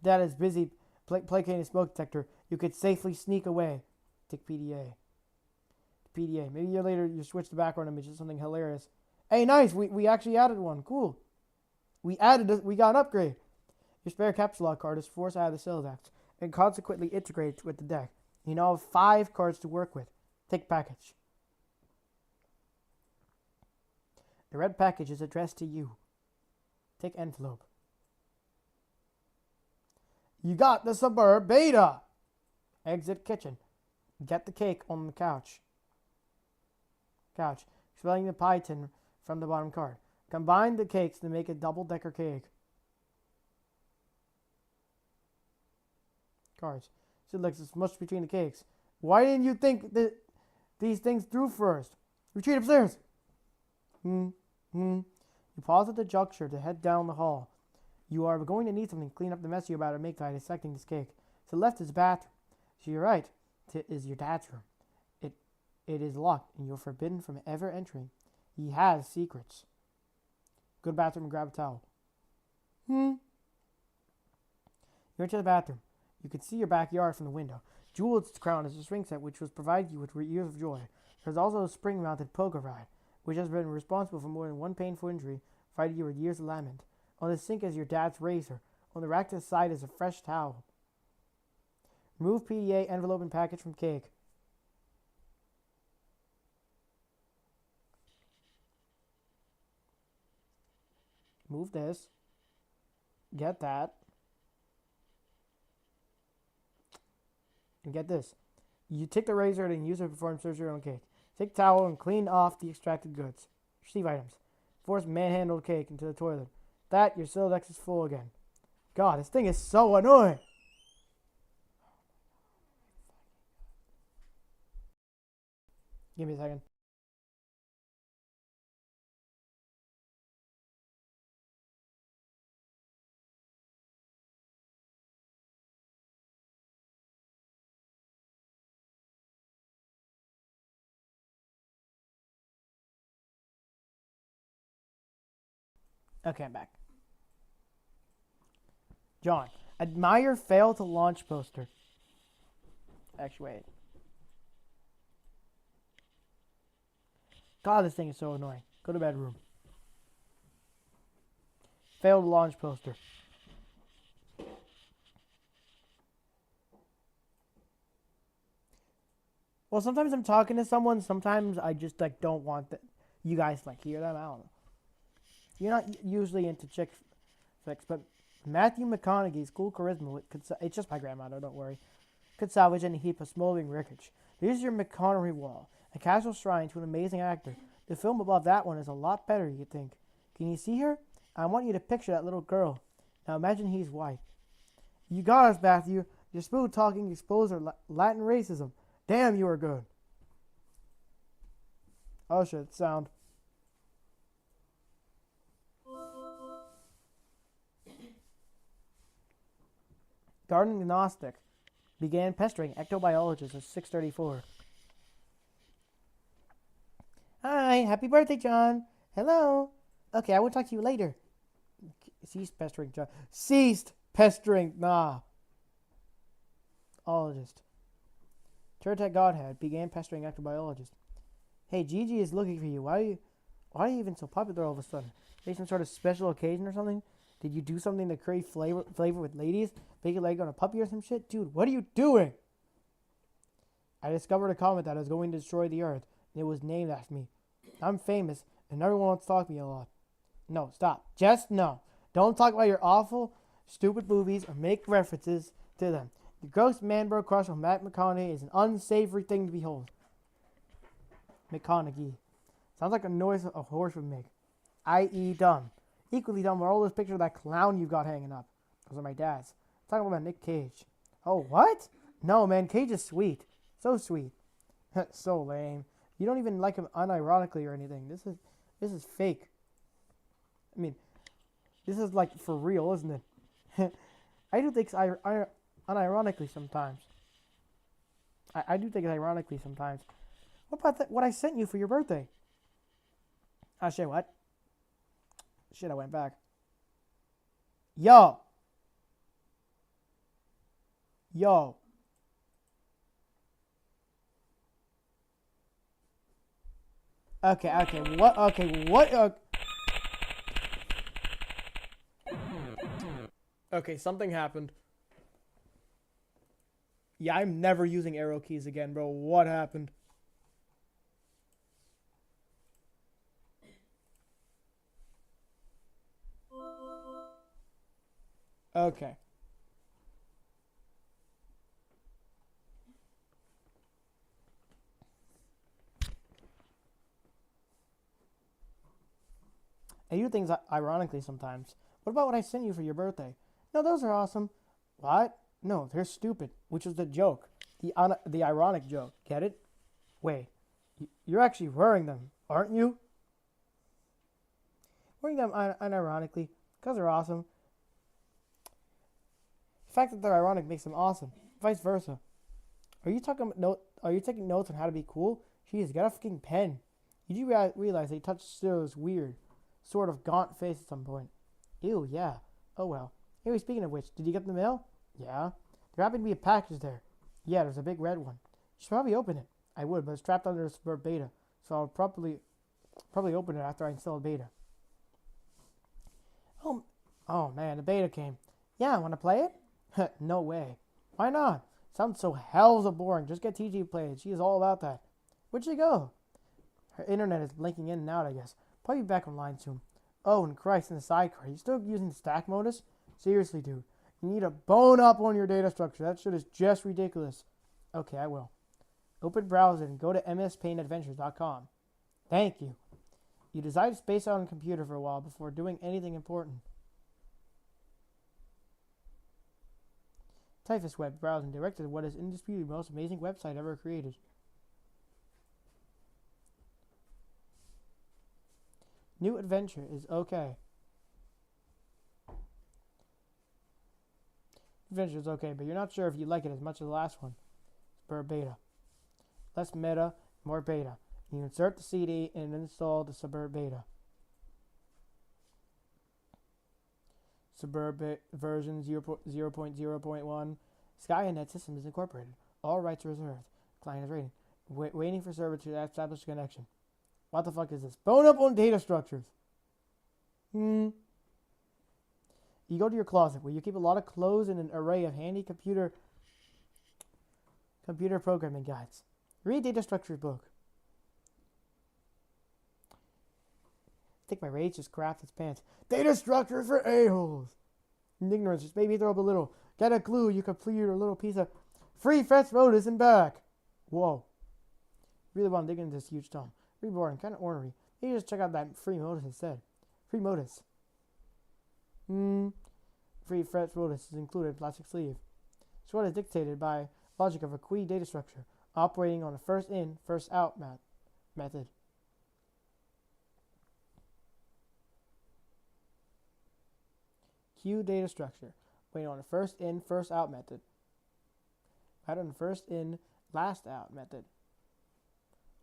Dad is busy placating a smoke detector. You could safely sneak away. Take PDA. PDA. Maybe a year later you switch the background image to something hilarious. Hey, nice. We actually added one. Cool. We got an upgrade. Your spare caps lock card is forced out of the Silex and consequently integrates with the deck. You now have 5 cards to work with. Take package. The red package is addressed to you. Take envelope. You got the SBURB beta. Exit kitchen. Get the cake on the couch. Expelling the pie tin from the bottom card. Combine the cakes to make a double-decker cake. cards. Sid licks the smush between the cakes. Why didn't you think these things through first? Retreat upstairs. You pause at the juncture to head down the hall. You are going to need something to clean up the mess you're about to make by dissecting this cake. To the left is the bathroom. To your right is your dad's room. It is locked, and you're forbidden from ever entering. He has secrets. Go to the bathroom and grab a towel. You're into the bathroom. You can see your backyard from the window. Jeweled its crown is a swing set which was provided you with years of joy. There's also a spring-mounted poker ride, which has been responsible for more than one painful injury, provided you with years of lament. On the sink is your dad's razor. On the rack to the side is a fresh towel. Remove PDA envelope and package from cake. Move this. Get that. And get this. You take the razor and use it to perform surgery on cake. Take the towel and clean off the extracted goods. Receive items. Force manhandled cake into the toilet. That, your Silodex is full again. God, this thing is so annoying. Give me a second. Okay, I'm back. John, admire fail to launch poster. Actually, wait. God, this thing is so annoying. Go to bedroom. Failed launch poster. Well, sometimes I'm talking to someone. Sometimes I just don't want you guys hear them. I don't know. You're not usually into chick flicks, but Matthew McConaughey's cool charisma it's just my grandmother. Don't worry. Could salvage any heap of smoldering wreckage. Here's your McConaughey wall, a casual shrine to an amazing actor. The film above that one is a lot better, you think. Can you see her? I want you to picture that little girl. Now imagine he's white. You got us, Matthew. Your smooth talking exposed our Latin racism. Damn, you are good. Oh shit, sound. Garden Gnostic began pestering ectobiologists at 6:34. Hi, happy birthday, John. Hello. Okay, I will talk to you later. Ceased pestering John. Ceased pestering. Ologist. Turtech Godhead began pestering ectobiologist. Hey, Gigi is looking for you. Why are you even so popular all of a sudden? Maybe some sort of special occasion or something? Did you do something to crave flavor with ladies? Bake a leg on a puppy or some shit? Dude, what are you doing? I discovered a comet that is going to destroy the Earth, and it was named after me. I'm famous, and everyone wants to talk to me a lot. No, stop. Just no. Don't talk about your awful, stupid movies or make references to them. The gross man-bro crush on Matt McConaughey is an unsavory thing to behold. McConaughey. Sounds like a noise a horse would make. I.e. dumb. Equally dumb are all those pictures of that clown you've got hanging up. Those are my dad's. I'm talking about Nick Cage. Oh, what? No, man, Cage is sweet. So sweet. So lame. You don't even like him unironically or anything. This is fake. I mean, this is for real, isn't it? I do things unironically sometimes. I do things ironically sometimes. What about what I sent you for your birthday? Oh, shit, what? Shit, I went back. Yo. Okay, what? Okay, something happened. Yeah, I'm never using arrow keys again, bro. What happened? Okay. I do things ironically sometimes. What about what I sent you for your birthday? No, those are awesome. What? No, they're stupid, which was the joke. The ironic joke. Get it? Wait, you're actually wearing them, aren't you? Wearing them unironically, because they're awesome. The fact that they're ironic makes them awesome. Vice versa. Are you taking notes on how to be cool? Jeez, get a fucking pen. You do realize they touched Cyril's weird, sort of gaunt face at some point. Ew, yeah. Oh well. Anyway, speaking of which, did you get the mail? Yeah. There happened to be a package there. Yeah, there's a big red one. You should probably open it. I would, but it's trapped under SBURB beta, so I'll probably open it after I install beta. Oh man, the beta came. Yeah, want to play it? No way. Why not? Sounds so hells of boring. Just get TG to play it. She is all about that. Where'd she go? Her internet is blinking in and out, I guess. Probably back online soon. Oh, and Christ, in the sidecar. You still using stack modus? Seriously, dude. You need to bone up on your data structure. That shit is just ridiculous. Okay, I will. Open browser and go to mspaintadventures.com. Thank you. You decided to space out on a computer for a while before doing anything important. Typhus web browsing directed what is indisputably the most amazing website ever created. New adventure is okay. Adventure is okay, but you're not sure if you like it as much as the last one. SBURB beta. Less meta, more beta. You insert the CD and install the SBURB beta. SBURB version 0.0.1. Skynet system is incorporated. All rights reserved. Client is waiting. Waiting for server to establish a connection. What the fuck is this? Bone up on data structures. You go to your closet where you keep a lot of clothes and an array of handy computer programming guides. Read data structures book. I think my rage just crapped its pants. Data structures for a-holes. In ignorance, just maybe throw up a little. Get a clue, you complete your little piece of free fetch modus and back. Whoa. Really want to dig into this huge tome. Pretty boring, kind of ornery. Maybe just check out that free modus instead. Free modus. Free fetch modus is included in plastic sleeve. It's what is dictated by logic of a Quee data structure, operating on a first in, first out method. Q data structure, waiting on a first in, first out method. Right on the first in, last out method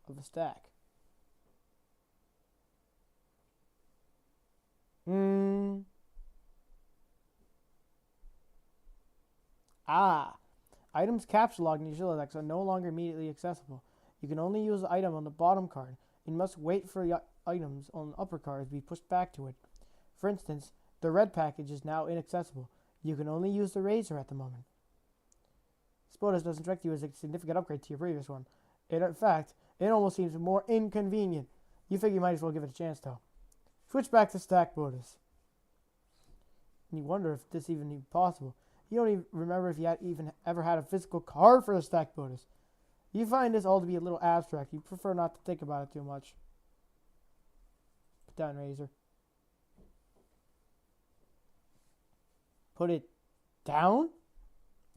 of the stack. Items capture logged in your Shilodex are no longer immediately accessible. You can only use the item on the bottom card, and must wait for the items on the upper card to be pushed back to it. For instance, the red package is now inaccessible. You can only use the razor at the moment. SBURB doesn't strike you as a significant upgrade to your previous one. In fact, it almost seems more inconvenient. You figure you might as well give it a chance, though. Switch back to stack bonus. And you wonder if this even possible. You don't even remember if you had even ever had a physical card for a stack bonus. You find this all to be a little abstract. You prefer not to think about it too much. Put down razor. Put it down?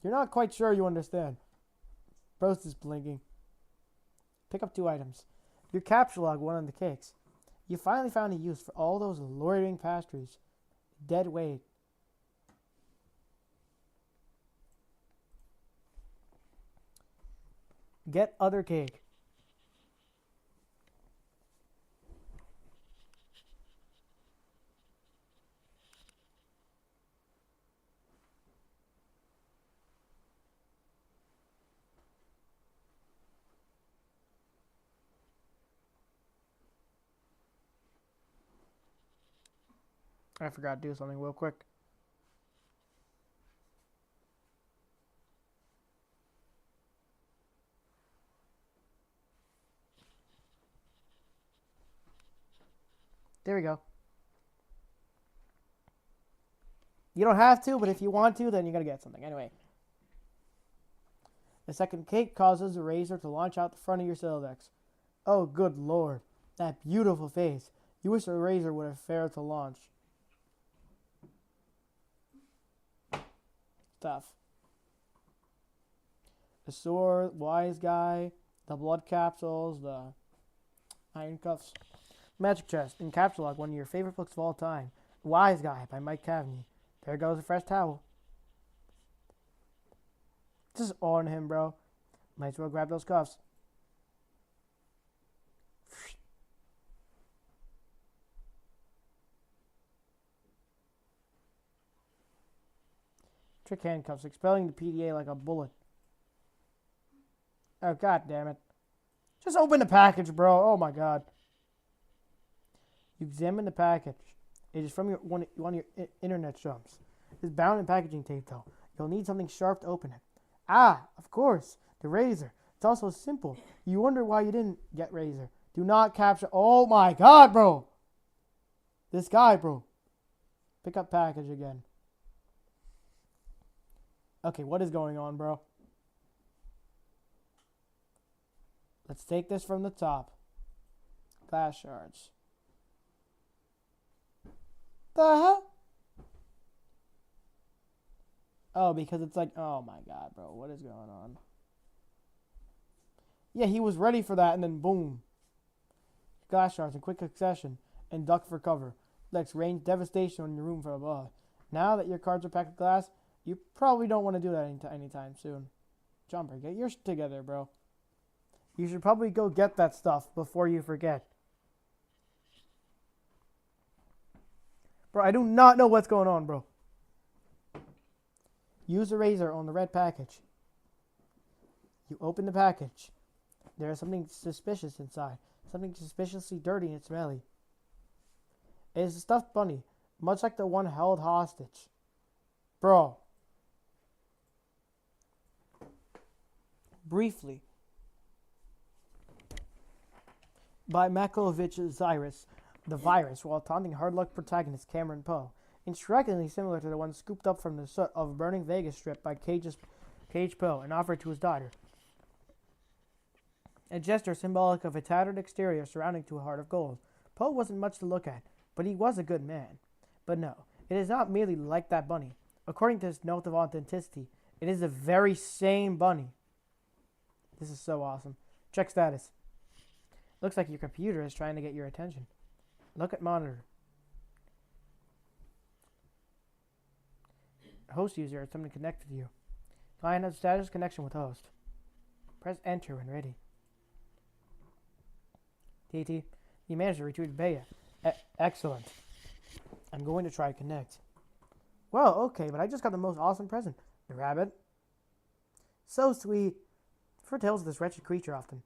You're not quite sure you understand. Post is blinking. Pick up 2 items. Your capture log, one on the cakes. You finally found a use for all those loitering pastries. Dead weight. Get other cake. I forgot to do something real quick. There we go. You don't have to, but if you want to, then you're going to get something. Anyway. The second cake causes the razor to launch out the front of your Shilodex. Oh, good lord. That beautiful face. You wish the razor would have failed to launch. Stuff. the sword, wise guy, the blood capsules, the iron cuffs. Magic chest, encapsulate one of your favorite books of all time, Wise Guy by Mike Cavney. There goes a fresh towel. Just on him, bro. Might as well grab those cuffs. Trick handcuffs, expelling the PDA like a bullet. Oh, god damn it. Just open the package, bro. Oh my god. You examine the package. It is from one of your internet shops. It's bound in packaging tape, though. You'll need something sharp to open it. Ah, of course. The razor. It's also simple. You wonder why you didn't get razor. Do not capture. Oh my god, bro. This guy, bro. Pick up package again. Okay, what is going on, bro? Let's take this from the top. Glass shards. The hell? Oh, because it's like, oh my god, bro. What is going on? Yeah, he was ready for that, and then boom. Glass shards in quick succession, and duck for cover. Lex rains devastation on your room from above. Now that your cards are packed with glass, you probably don't want to do that anytime soon. Jumper, get your shit together, bro. You should probably go get that stuff before you forget. Bro, I do not know what's going on, bro. Use the razor on the red package. You open the package. There is something suspicious inside. Something suspiciously dirty and smelly. It is a stuffed bunny, much like the one held hostage. Bro. Briefly. By Makovich Cyrus, the virus, while taunting hard luck protagonist Cameron Poe. Strikingly similar to the one scooped up from the soot of a burning Vegas strip by Cage Poe and offered to his daughter. A gesture symbolic of a tattered exterior surrounding to a heart of gold. Poe wasn't much to look at, but he was a good man. But no, it is not merely like that bunny. According to this note of authenticity, it is the very same bunny. This is so awesome. Check status. Looks like your computer is trying to get your attention. Look at monitor. Host user has something connected to you. Client has status connection with host. Press enter when ready. TT, you managed to retrieve beta. Excellent. I'm going to try to connect. Well, okay, but I just got the most awesome present. The rabbit. So sweet. Foretells of this wretched creature often.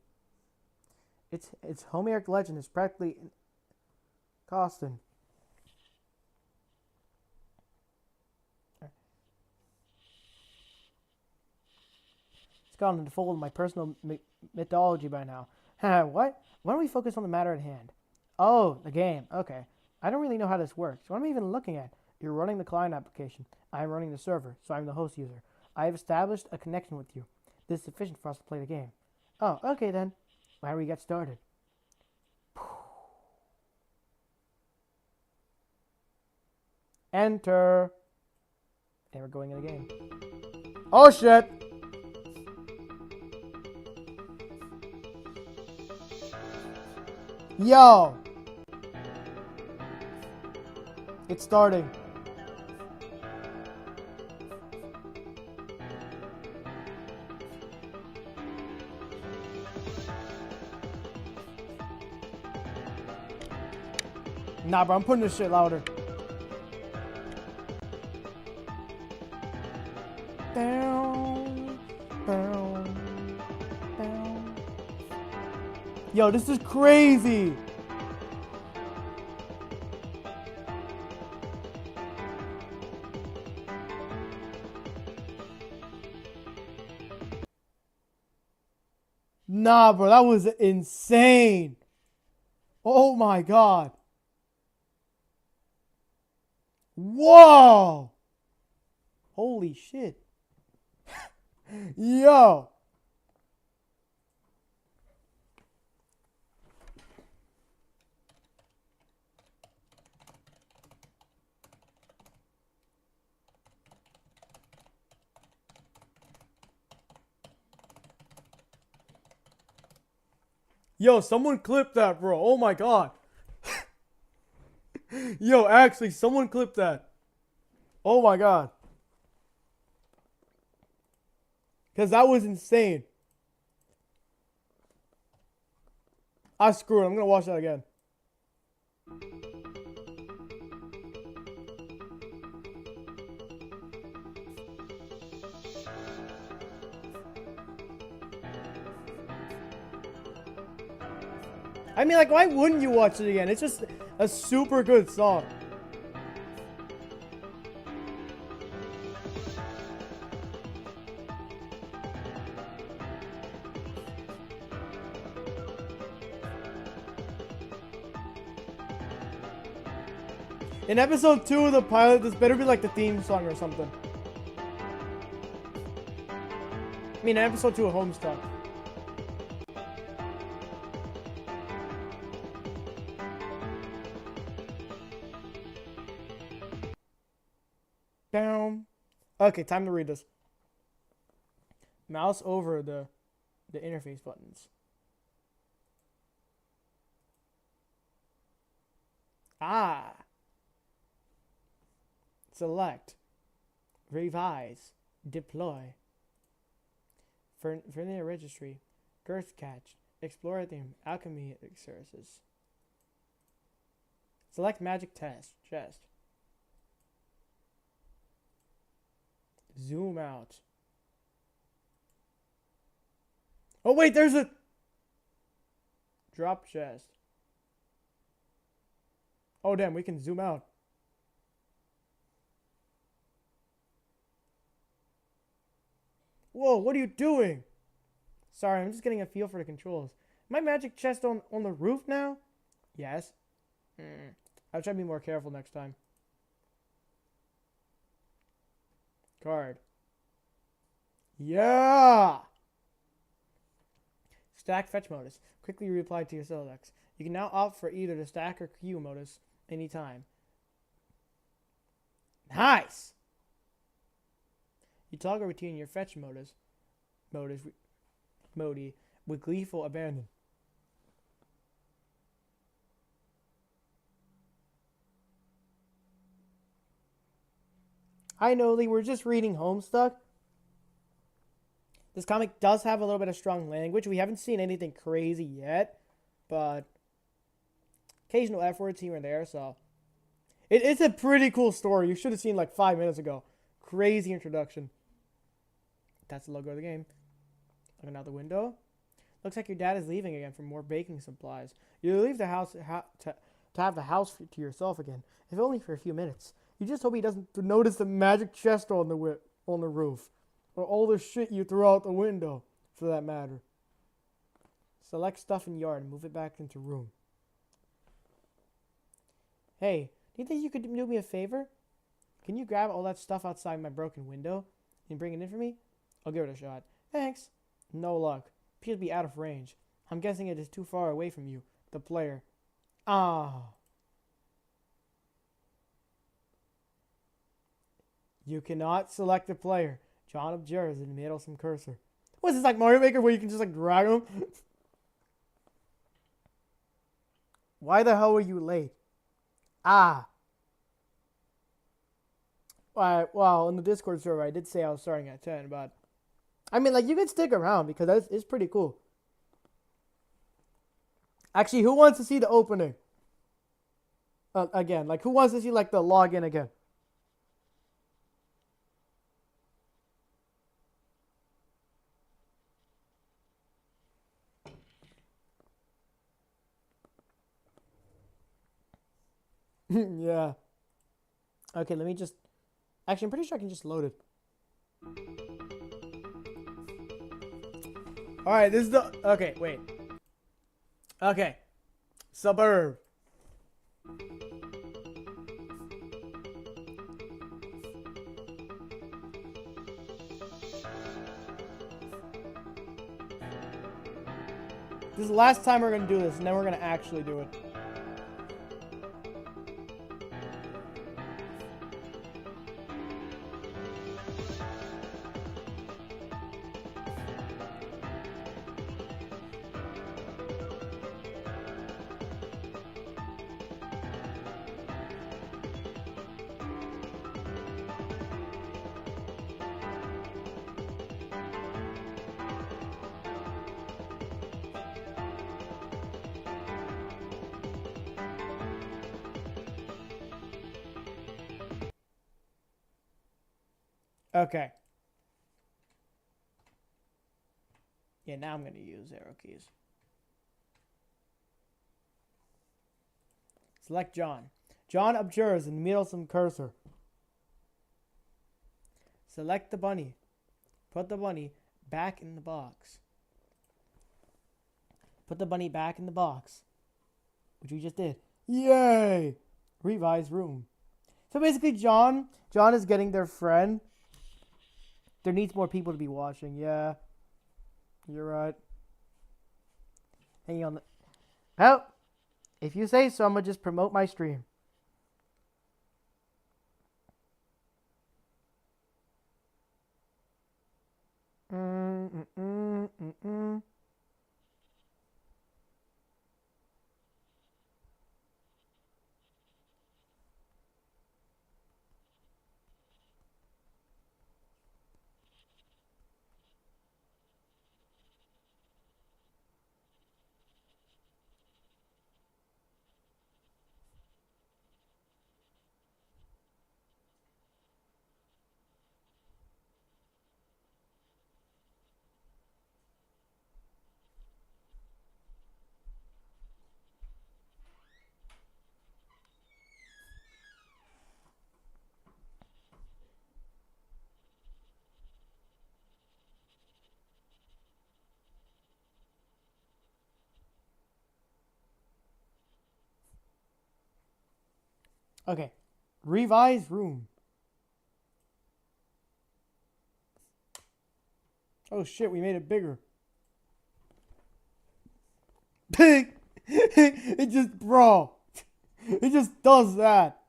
Its Homeric legend is practically constant. It's gone into full of my personal mythology by now. What? Why don't we focus on the matter at hand? Oh, the game. Okay. I don't really know how this works. What am I even looking at? You're running the client application. I'm running the server, so I'm the host user. I have established a connection with you. This is sufficient for us to play the game. Oh, okay then. Why don't we get started? Enter. And we're going in the game. Oh shit! Yo! It's starting. Nah, bro, I'm putting this shit louder. Down, down, down. Yo, this is crazy. Nah, bro, that was insane. Oh my god. Whoa! Holy shit. Yo! Yo, someone clip that, bro. Oh my god. Yo, actually, someone clip that. Oh my god. Because that was insane. Screw it. I'm going to watch that again. I mean, like, why wouldn't you watch it again? It's just a super good song. In episode 2 of the pilot, this better be like the theme song or something. I mean, episode 2 of Homestuck. Down. Okay, time to read this. Mouse over the interface buttons. Select. Revise. Deploy. Further registry. Girth catch. Explore theme. Alchemy services. Select magic chest. Zoom out. Oh wait, there's a drop chest. Oh damn, we can zoom out. Whoa, what are you doing? Sorry, I'm just getting a feel for the controls. My magic chest on the roof now? Yes. I'll try to be more careful next time. Card. Yeah! Stack fetch modus. Quickly reply to your selects. You can now opt for either the stack or queue modus anytime. Nice! You toggle routine your fetch modus with gleeful abandon. I know, Lee, we're just reading Homestuck. This comic does have a little bit of strong language. We haven't seen anything crazy yet, but occasional F words here and there, so it's a pretty cool story. You should have seen like 5 minutes ago. Crazy introduction. That's the logo of the game. Looking out the window. Looks like your dad is leaving again for more baking supplies. You leave the house to have the house to yourself again, if only for a few minutes. You just hope he doesn't notice the magic chest on the roof, or all the shit you threw out the window, for that matter. Select stuff in yard and move it back into room. Hey, do you think you could do me a favor? Can you grab all that stuff outside my broken window and bring it in for me? I'll give it a shot. Thanks. No luck. Appears to be out of range. I'm guessing it is too far away from you, the player. You cannot select a player. John observes in the middle of some cursor. What is this, like Mario Maker where you can just like drag them? Why the hell were you late? Well, in the Discord server, I did say I was starting at 10, but I mean, like, you can stick around because it's pretty cool. Actually, who wants to see the opening? Again, like, who wants to see, like, the login again? Yeah. Okay, let me just... Actually, I'm pretty sure I can just load it. Alright, this is the... Okay, wait. Okay. SBURB. This is the last time we're going to do this, and then we're going to actually do it. Okay. Yeah, now I'm going to use arrow keys. Select John. John observes in the middle of some cursor. Select the bunny. Put the bunny back in the box. Put the bunny back in the box. Which we just did. Yay! Revise room. So basically, John is getting their friend. There needs more people to be watching. Yeah. You're right. Hang on. Well, if you say so, I'm going to just promote my stream. Okay. Revise room. Oh shit, we made it bigger. It just, bro. It just does that.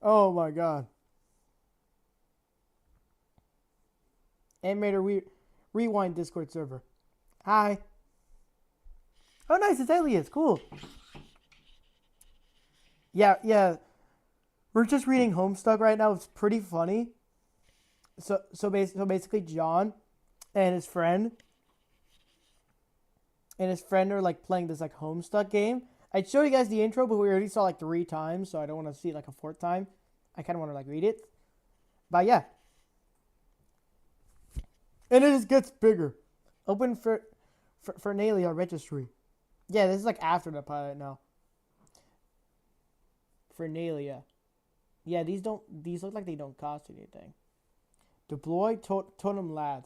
Oh my god. Animator rewind Discord server. Hi. Oh nice, it's Alias. Cool. Yeah. We're just reading Homestuck right now. It's pretty funny. So basically John and his friend are like playing this like Homestuck game. I'd show you guys the intro, but we already saw like 3 times, so I don't want to see it like a 4th time. I kind of want to like read it. But yeah. And it just gets bigger. Open for Fernalia registry. Yeah, this is like after the pilot now. Fernalia. Yeah, these look like they don't cost anything. Deploy totem lad.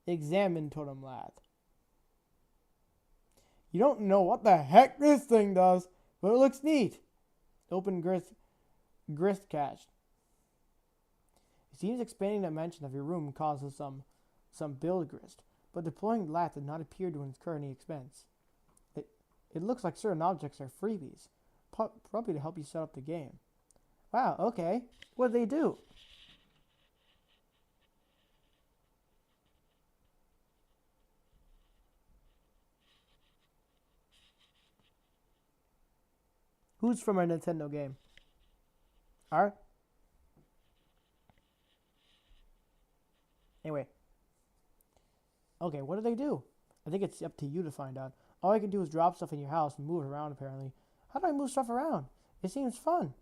Examine totem lad. You don't know what the heck this thing does, but it looks neat. Open grist cache. It seems expanding the dimension of your room causes some build grist, but deploying lat did not appear to incur any expense. It looks like certain objects are freebies, probably to help you set up the game. Wow, okay. What do they do? Who's from a Nintendo game? Alright. Anyway. Okay, what do they do? I think it's up to you to find out. All I can do is drop stuff in your house and move it around, apparently. How do I move stuff around? It seems fun.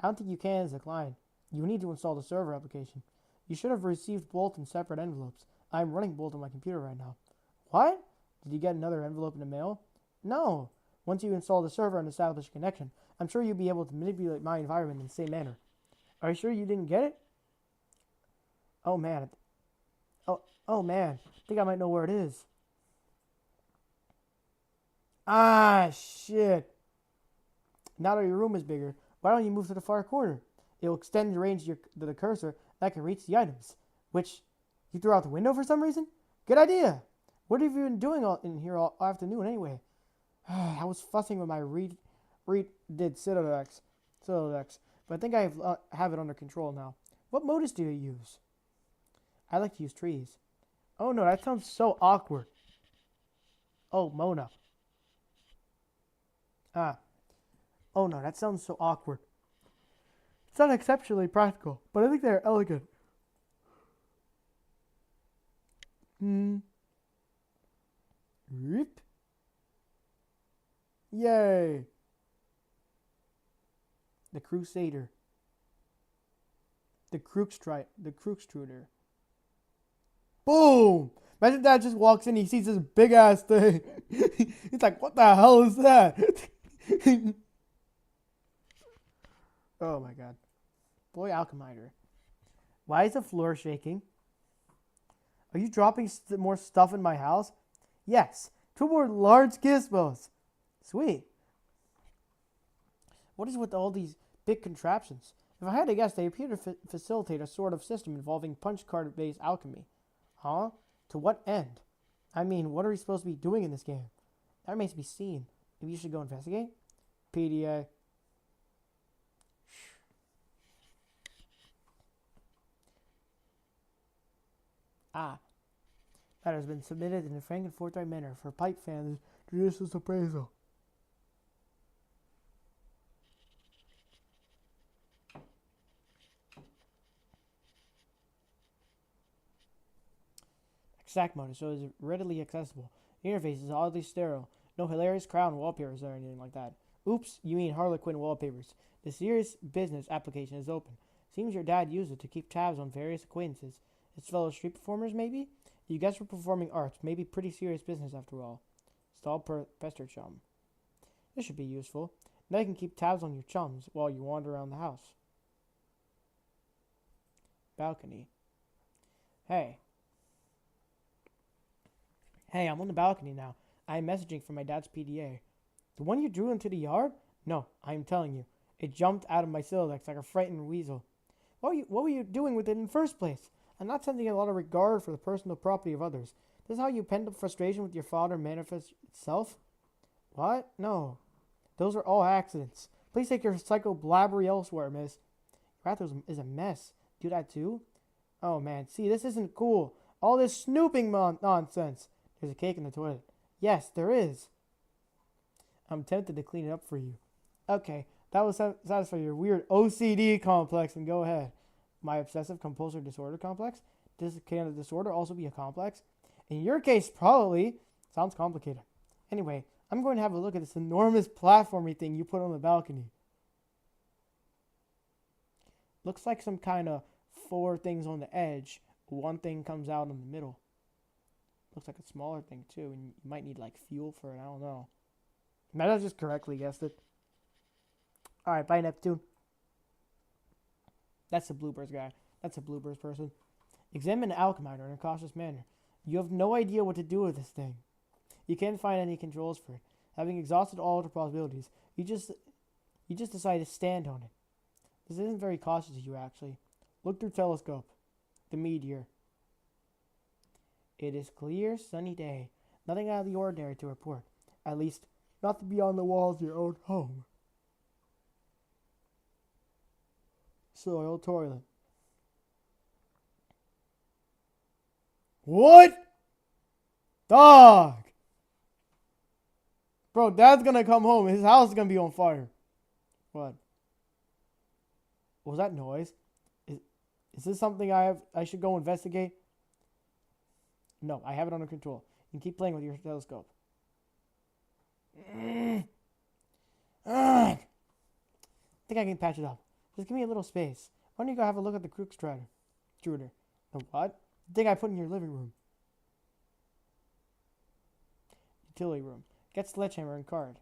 I don't think you can as a client. You need to install the server application. You should have received both in separate envelopes. I'm running both on my computer right now. What? Did you get another envelope in the mail? No. Once you install the server and establish a connection, I'm sure you'll be able to manipulate my environment in the same manner. Are you sure you didn't get it? Oh man. Oh man. I think I might know where it is. Ah, shit. Now that your room is bigger, why don't you move to the far corner? It will extend the range of the cursor that can reach the items. Which, you threw out the window for some reason? Good idea. What have you been doing in here all afternoon anyway? I was fussing with my did Citadex, but I think I have it under control now. What modus do you use? I like to use trees. Oh no, that sounds so awkward. Oh, Mona. Oh no, that sounds so awkward. It's not exceptionally practical, but I think they're elegant. Rip. Yay. The Crusader. The Crookstruder. Boom! Imagine Dad just walks in, he sees this big ass thing. He's like, what the hell is that? Oh my god. Boy Alchemiter. Why is the floor shaking? Are you dropping more stuff in my house? Yes. 2 more large gizmos. Sweet. What is with all these big contraptions? If I had to guess, they appear to facilitate a sort of system involving punch card-based alchemy. Huh? To what end? I mean, what are we supposed to be doing in this game? That remains to be seen. Maybe you should go investigate? PDA. Ah. Matter has been submitted in a frank and forthright manner for pipe fans' judicious appraisal. Exact mode so it is readily accessible. The interface is oddly sterile. No hilarious crown wallpapers or anything like that. Oops, you mean Harlequin wallpapers. The serious business application is open. Seems your dad used it to keep tabs on various acquaintances. His fellow street performers, maybe? You guys were performing arts. Maybe pretty serious business after all. Stall pester chum. This should be useful. Now you can keep tabs on your chums while you wander around the house. Balcony. Hey. Hey, I'm on the balcony now. I am messaging from my dad's PDA. The one you drew into the yard? No, I am telling you. It jumped out of my silex like a frightened weasel. What were you doing with it in the first place? I'm not sending a lot of regard for the personal property of others. This is how you pent up frustration with your father manifests itself? What? No. Those are all accidents. Please take your psycho blabbery elsewhere, miss. Your rat is a mess. Do that too? Oh man, see, this isn't cool. All this snooping nonsense. There's a cake in the toilet. Yes, there is. I'm tempted to clean it up for you. Okay, that will satisfy your weird OCD complex, and go ahead. My obsessive compulsive disorder complex? Can a disorder also be a complex? In your case, probably. Sounds complicated. Anyway, I'm going to have a look at this enormous platformy thing you put on the balcony. Looks like some kind of 4 things on the edge. 1 thing comes out in the middle. Looks like a smaller thing too, and you might need like fuel for it. I don't know. Maybe I just correctly guessed it. Alright, bye Neptune. That's the bloopers guy. That's a bloopers person. Examine the alchemizer in a cautious manner. You have no idea what to do with this thing. You can't find any controls for it. Having exhausted all other possibilities, you just decide to stand on it. This isn't very cautious of you, actually. Look through telescope. The meteor. It is clear, sunny day. Nothing out of the ordinary to report. At least, nothing beyond the walls of your own home. Soil toilet. What? Dog! Bro, Dad's gonna come home. His house is gonna be on fire. What? What was that noise? Is this something I should go investigate? No, I have it under control. You can keep playing with your telescope. I think I can patch it up. Just give me a little space. Why don't you go have a look at the Crookstruder? The what? The thing I put in your living room. Utility room. Get sledgehammer and card.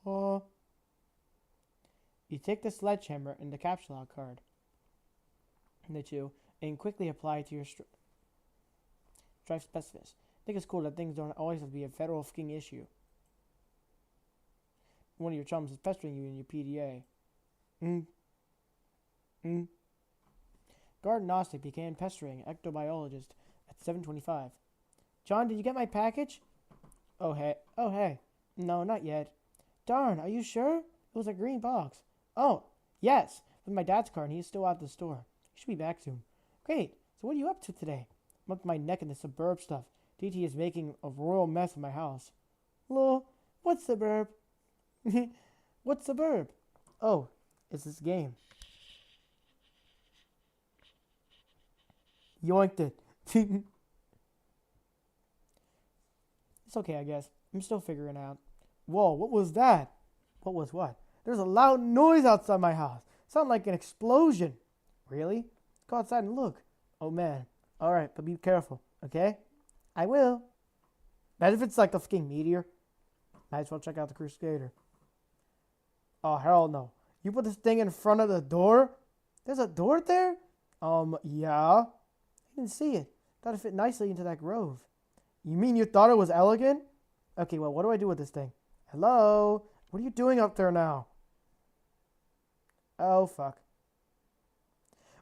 Oh. You take the sledgehammer and the capsule lock card. And the 2. And quickly apply it to your drive specifics. I think it's cool that things don't always have to be a federal fucking issue. One of your chums is pestering you in your PDA. Guard Gnostic began pestering ectobiologist at 7:25. John, did you get my package? Oh hey. No, not yet. Darn, are you sure? It was a green box. Oh, yes. With my dad's car and he's still out the store. He should be back soon. Great. So what are you up to today? I'm up to my neck in the SBURB stuff. DT is making a royal mess of my house. Lol, what's SBURB? What's SBURB? Oh, it's this game. Yoinked it. It's okay, I guess. I'm still figuring it out. Whoa, what was that? What was what? There's a loud noise outside my house. Sounded like an explosion. Really? Go outside and look. Oh, man. All right, but be careful, okay? I will. Imagine if it's like a fucking meteor. Might as well check out the Crusader. Oh, hell no. You put this thing in front of the door? There's a door there? Yeah. I didn't see it. Thought it fit nicely into that grove. You mean you thought it was elegant? Okay, well, what do I do with this thing? Hello? What are you doing up there now? Oh, fuck.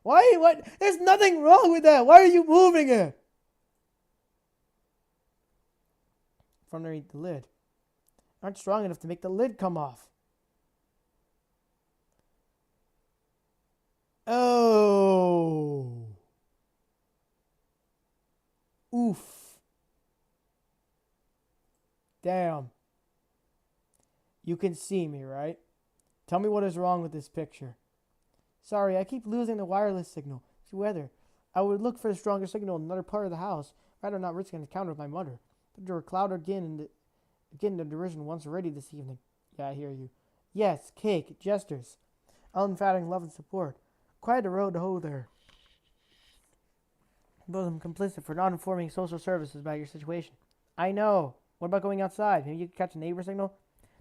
Why? What? There's nothing wrong with that. Why are you moving it? From underneath the lid. Aren't strong enough to make the lid come off. Oh. Oof. Damn. You can see me, right? Tell me what is wrong with this picture. Sorry, I keep losing the wireless signal. It's weather. I would look for a stronger signal in another part of the house, rather not risk an encounter with my mother. The door cloud again the derision once already this evening. Yeah, I hear you. Yes, cake, jesters. Unfatting love and support. Quite a road to hoe there. But I'm complicit for not informing social services about your situation. I know. What about going outside? Maybe you could catch a neighbor signal?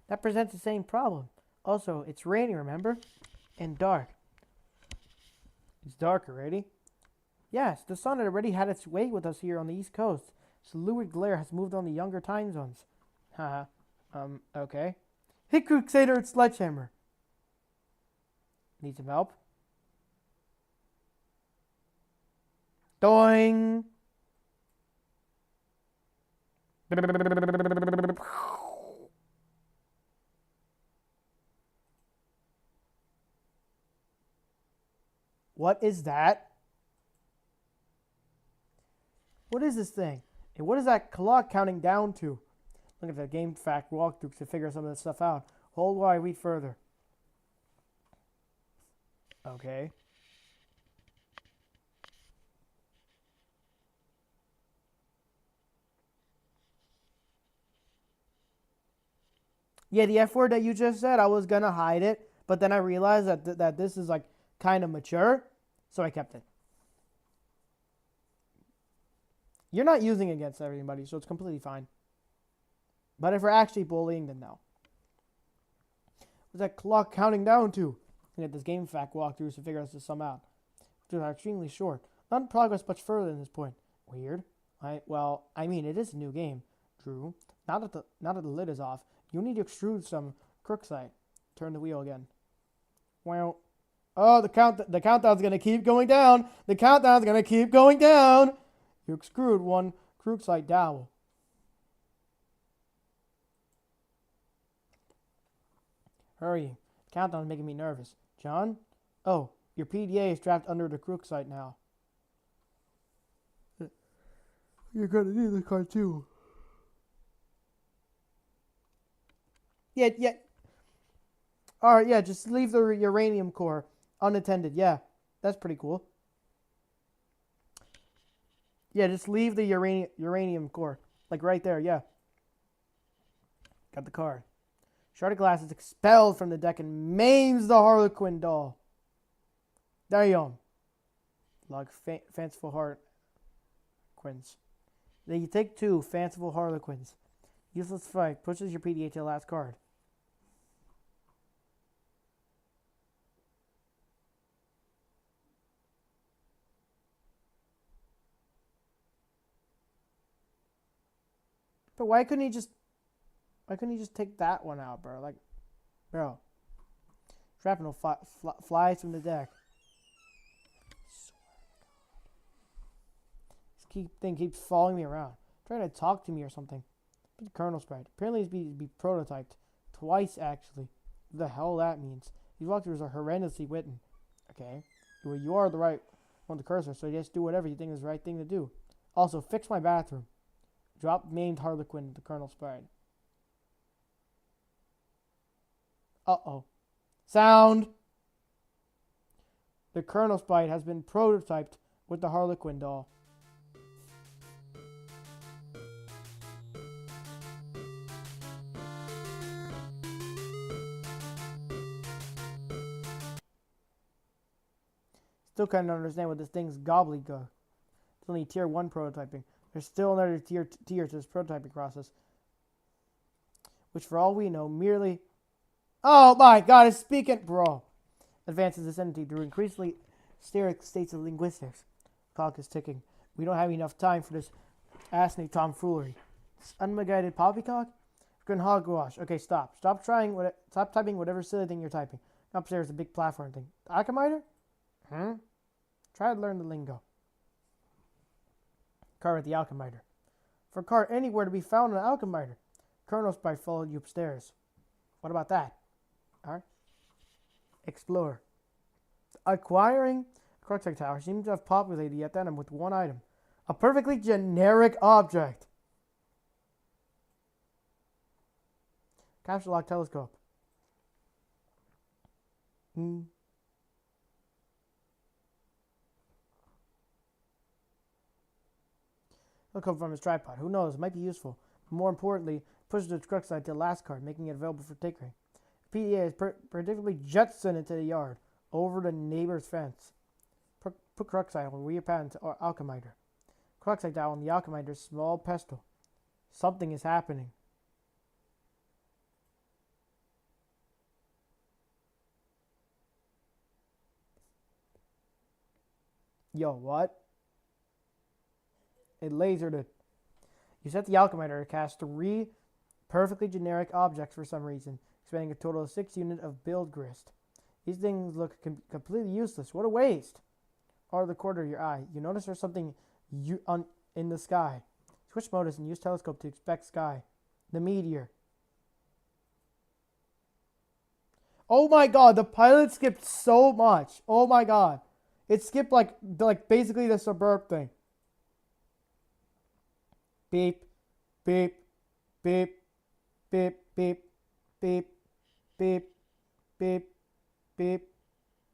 That presents the same problem. Also, it's rainy, remember? And dark. It's dark already? Yes, the sun had already had its way with us here on the East Coast. So lurid glare has moved on the younger time zones. Haha. Okay. Hit Crusader and Sledgehammer. Need some help? Doing. What is that? What is this thing? And what is that clock counting down to? Look at the game fact walkthrough to figure some of this stuff out. Hold while I read further. Okay. Yeah, the F word that you just said, I was going to hide it. But then I realized that this is like kind of mature. So I kept it. You're not using it against everybody, so it's completely fine. But if we're actually bullying, then no. What's that clock counting down to? I get this game fact walkthrough to figure this sum out. Which are extremely short. Not in progress much further than this point. Weird. Well, I mean, it is a new game. True. Now that the lid is off, you'll need to extrude some crooksite. Turn the wheel again. Well, oh, the countdown's gonna keep going down. The countdown's gonna keep going down. You extrude one crooksite dowel. Hurry. The countdown's making me nervous. John? Oh, your PDA is trapped under the crooksite now. You're gonna need the card too. Yeah. Alright, yeah, just leave the uranium core unattended. Yeah, that's pretty cool. Yeah, just leave the uranium core. Like right there, yeah. Got the card. Shard of Glass is expelled from the deck and maims the Harlequin doll. There you go. Log Fanciful Harlequins. Then you take 2 Fanciful Harlequins. Useless fight. Pushes your PDA to the last card. But why couldn't he just take that one out, bro? Like, bro. Shrapnel flies from the deck. This thing keeps following me around. Trying to talk to me or something. But the Colonel Sprite. Apparently it's be prototyped. Twice, actually. What the hell that means. These walkthroughs are horrendously written. Okay. Well, you are the right one to cursor, so just do whatever you think is the right thing to do. Also, fix my bathroom. Drop maimed Harlequin to Colonel Sprite. Uh-oh. Sound! The Colonel Sprite has been prototyped with the Harlequin doll. Still can't understand what this thing's gobbledygook. It's only tier 1 prototyping. There's still another tier to this prototyping process, which for all we know merely... Oh my god, it's speaking... Bro. Advances this entity through increasingly steric states of linguistics. Clock is ticking. We don't have enough time for this asinine tomfoolery. This unguided poppycock? Freaking hogwash. Okay, stop. Stop typing whatever silly thing you're typing. Upstairs is a big platform thing. The Alchemiter? Try to learn the lingo. Car at the Alchemiter. For a car anywhere to be found on an Alchemiter. Colonel Sprite followed you upstairs. What about that? Alright. Explore. Acquiring Crux Tower seems to have populated the Athenaeum with one item. A perfectly generic object. Capsule lock telescope. He'll come from his tripod. Who knows? It might be useful. But more importantly, push the crux side to the last card, making it available for tinkering. PDA is predictably jettisoned into the yard, over the neighbor's fence. Put Cruxite on rear patent or Alchemiter. Cruxite down on the Alchemiter's small pestle. Something is happening. Yo, what? It lasered it. You set the Alchemiter to cast 3 perfectly generic objects for some reason, expending a total of 6 units of build grist. These things look completely useless. What a waste. Out of the corner of your eye, you notice there's something in the sky. Switch modus and use telescope to inspect sky. The meteor. Oh my god, the pilot skipped so much. Oh my god. It skipped like basically the SBURB thing. Beep, beep, beep, beep, beep, beep, beep, beep, beep,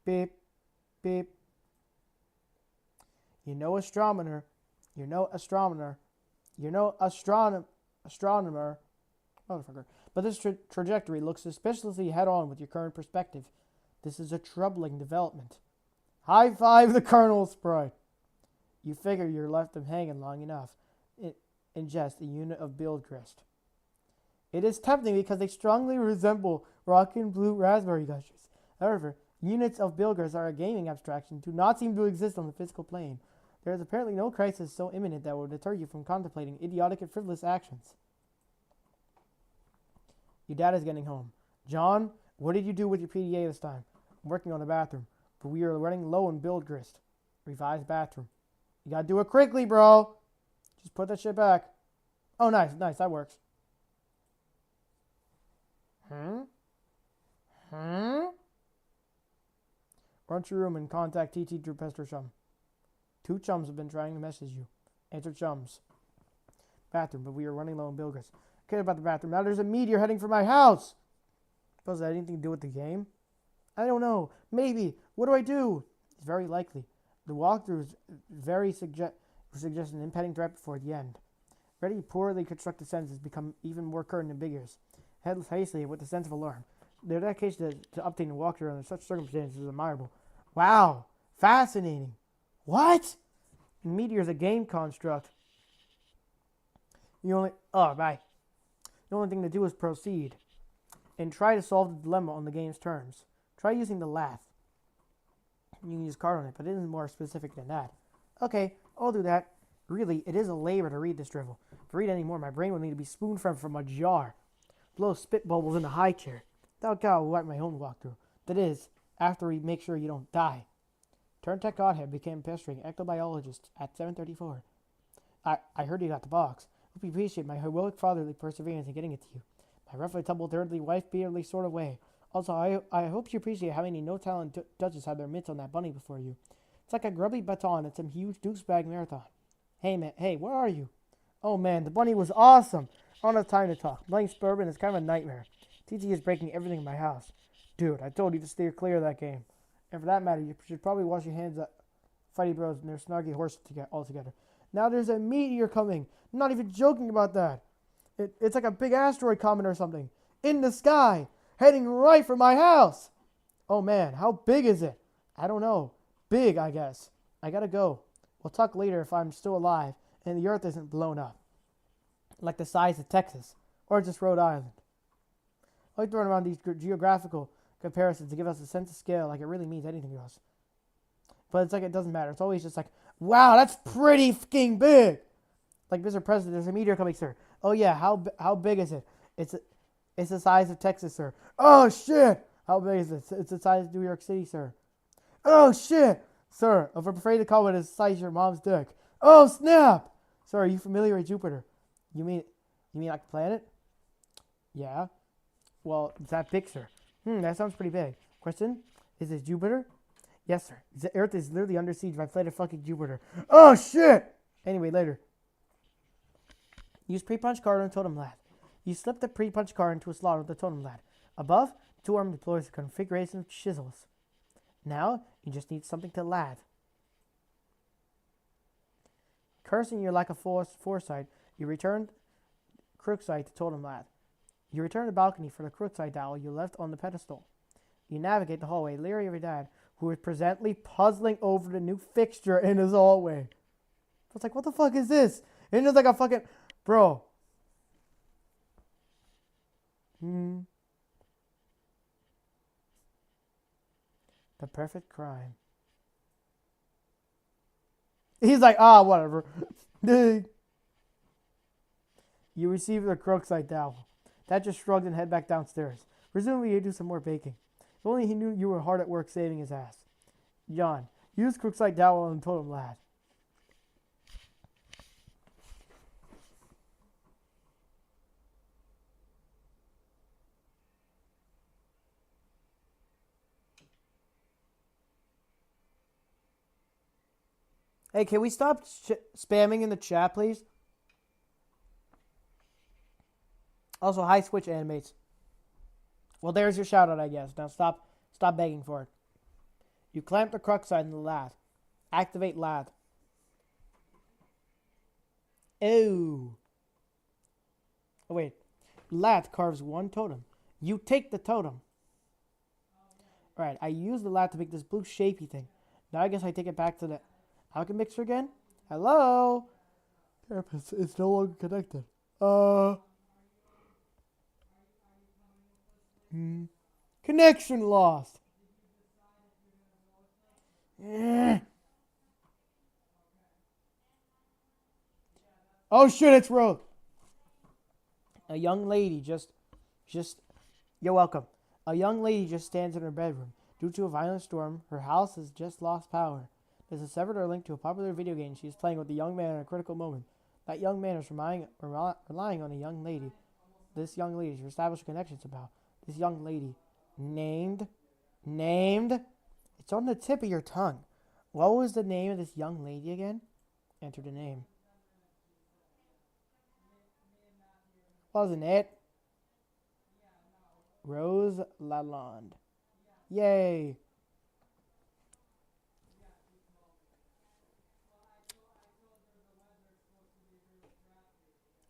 beep, beep. You know astronomer. You know astronomer. You know astronomer. Motherfucker. But this trajectory looks suspiciously head-on with your current perspective. This is a troubling development. High five the Colonel Sprite. You figure you left them hanging long enough. Ingest a unit of build grist. It is tempting because they strongly resemble rock and blue raspberry gushes. However, units of build grist are a gaming abstraction, do not seem to exist on the physical plane. There is apparently no crisis so imminent that will deter you from contemplating idiotic and frivolous actions. Your dad is getting home. John, what did you do with your PDA this time? I'm working on the bathroom, but we are running low on build grist. Revised bathroom. You gotta do it quickly, bro. Just put that shit back. Oh, nice, that works. Run to your room and contact TT Drew Pester Chum. 2 chums have been trying to message you. Answer chums. Bathroom, but we are running low on build grist. Okay, about the bathroom. Now there's a meteor heading for my house. Suppose that had anything to do with the game? I don't know. Maybe. What do I do? It's very likely. The walkthrough is very suggests an impending threat before the end. Already poorly constructed sentences become even more curt and ambiguous. Head hastily with a sense of alarm. Their dedication to updating the walkthrough under such circumstances is admirable. Wow. Fascinating. What? Meteor is a game construct. The only thing to do is proceed and try to solve the dilemma on the game's terms. Try using the lath. You can use card on it, but it isn't more specific than that. Okay, I'll do that. Really, it is a labor to read this drivel. To read any more, my brain will need to be spoon-fed from a jar. Blow spit bubbles in the high chair. Without God, will write my own walkthrough. That is, after we make sure you don't die. Turntech Godhead became pestering ectobiologist at 7:34. I heard you got the box. Hope you appreciate my heroic fatherly perseverance in getting it to you. My roughly tumbled thirdly wife-beaterly sort of way. Also, I hope you appreciate how many no-talent judges had their mitts on that bunny before you. It's like a grubby baton at some huge douchebag marathon. Hey, man. Hey, where are you? Oh, man, the bunny was awesome. I don't have time to talk. Playing SBURB is kind of a nightmare. TT is breaking everything in my house. Dude, I told you to steer clear of that game. And for that matter, you should probably wash your hands up. Fighty bros and their snarky horses all together. Now there's a meteor coming. I'm not even joking about that. It's like a big asteroid comet or something. In the sky. Heading right for my house. Oh, man, how big is it? I don't know. Big, I guess. I gotta go. We'll talk later if I'm still alive and the Earth isn't blown up. Like the size of Texas. Or just Rhode Island. I like throwing around these geographical comparisons to give us a sense of scale like it really means anything to us. But it's like it doesn't matter. It's always just like, wow, that's pretty fucking big. Like, Mr. President, there's a meteor coming, sir. Oh yeah, how big is it? It's the size of Texas, sir. Oh shit! How big is it? It's the size of New York City, sir. Oh shit! Sir, I'm afraid to call it the size of your mom's dick. Oh snap! Sir, are you familiar with Jupiter? You mean like the planet? Yeah. Well, it's that big, sir. That sounds pretty big. Question? Is it Jupiter? Yes, sir. The Earth is literally under siege by planet fucking Jupiter. Oh shit! Anyway, later. Use pre-punch card on totem lad. You slip the pre-punch card into a slot with the totem lad. Above, the two arm deploys a configuration of chisels. Now, you just need something to lad. Cursing your lack of foresight, you return Crookside to totem lad. You return the balcony for the Crookside dowel you left on the pedestal. You navigate the hallway, leery of your dad, who is presently puzzling over the new fixture in his hallway. I was like, what the fuck is this? And it's like a fucking... Bro. The perfect crime. He's like, whatever. You receive the Crookside dowel. That just shrugged and head back downstairs. Presumably he'd do some more baking. If only he knew you were hard at work saving his ass. John, use Crookside dowel on totem lad. Hey, can we stop spamming in the chat, please? Also, hi, Switch Animates. Well, there's your shout out, I guess. Now stop begging for it. You clamp the Crookside in the lad. Activate lad. Oh, wait. Lad carves one totem. You take the totem. Alright, I use the lad to make this blue shapey thing. Now I guess I take it back to the alchemy mixer again? Hello? Therapist, it's no longer connected. Connection lost. Oh shit, it's Rose. A young lady just you're welcome. A young lady just stands in her bedroom. Due to a violent storm, her house has just lost power. There's a severed her link to a popular video game she is playing with a young man at a critical moment. That young man is relying on a young lady. This young lady to establish connections about. This young lady. Named? It's on the tip of your tongue. What was the name of this young lady again? Enter the name. Wasn't it? Rose Lalonde. Yay.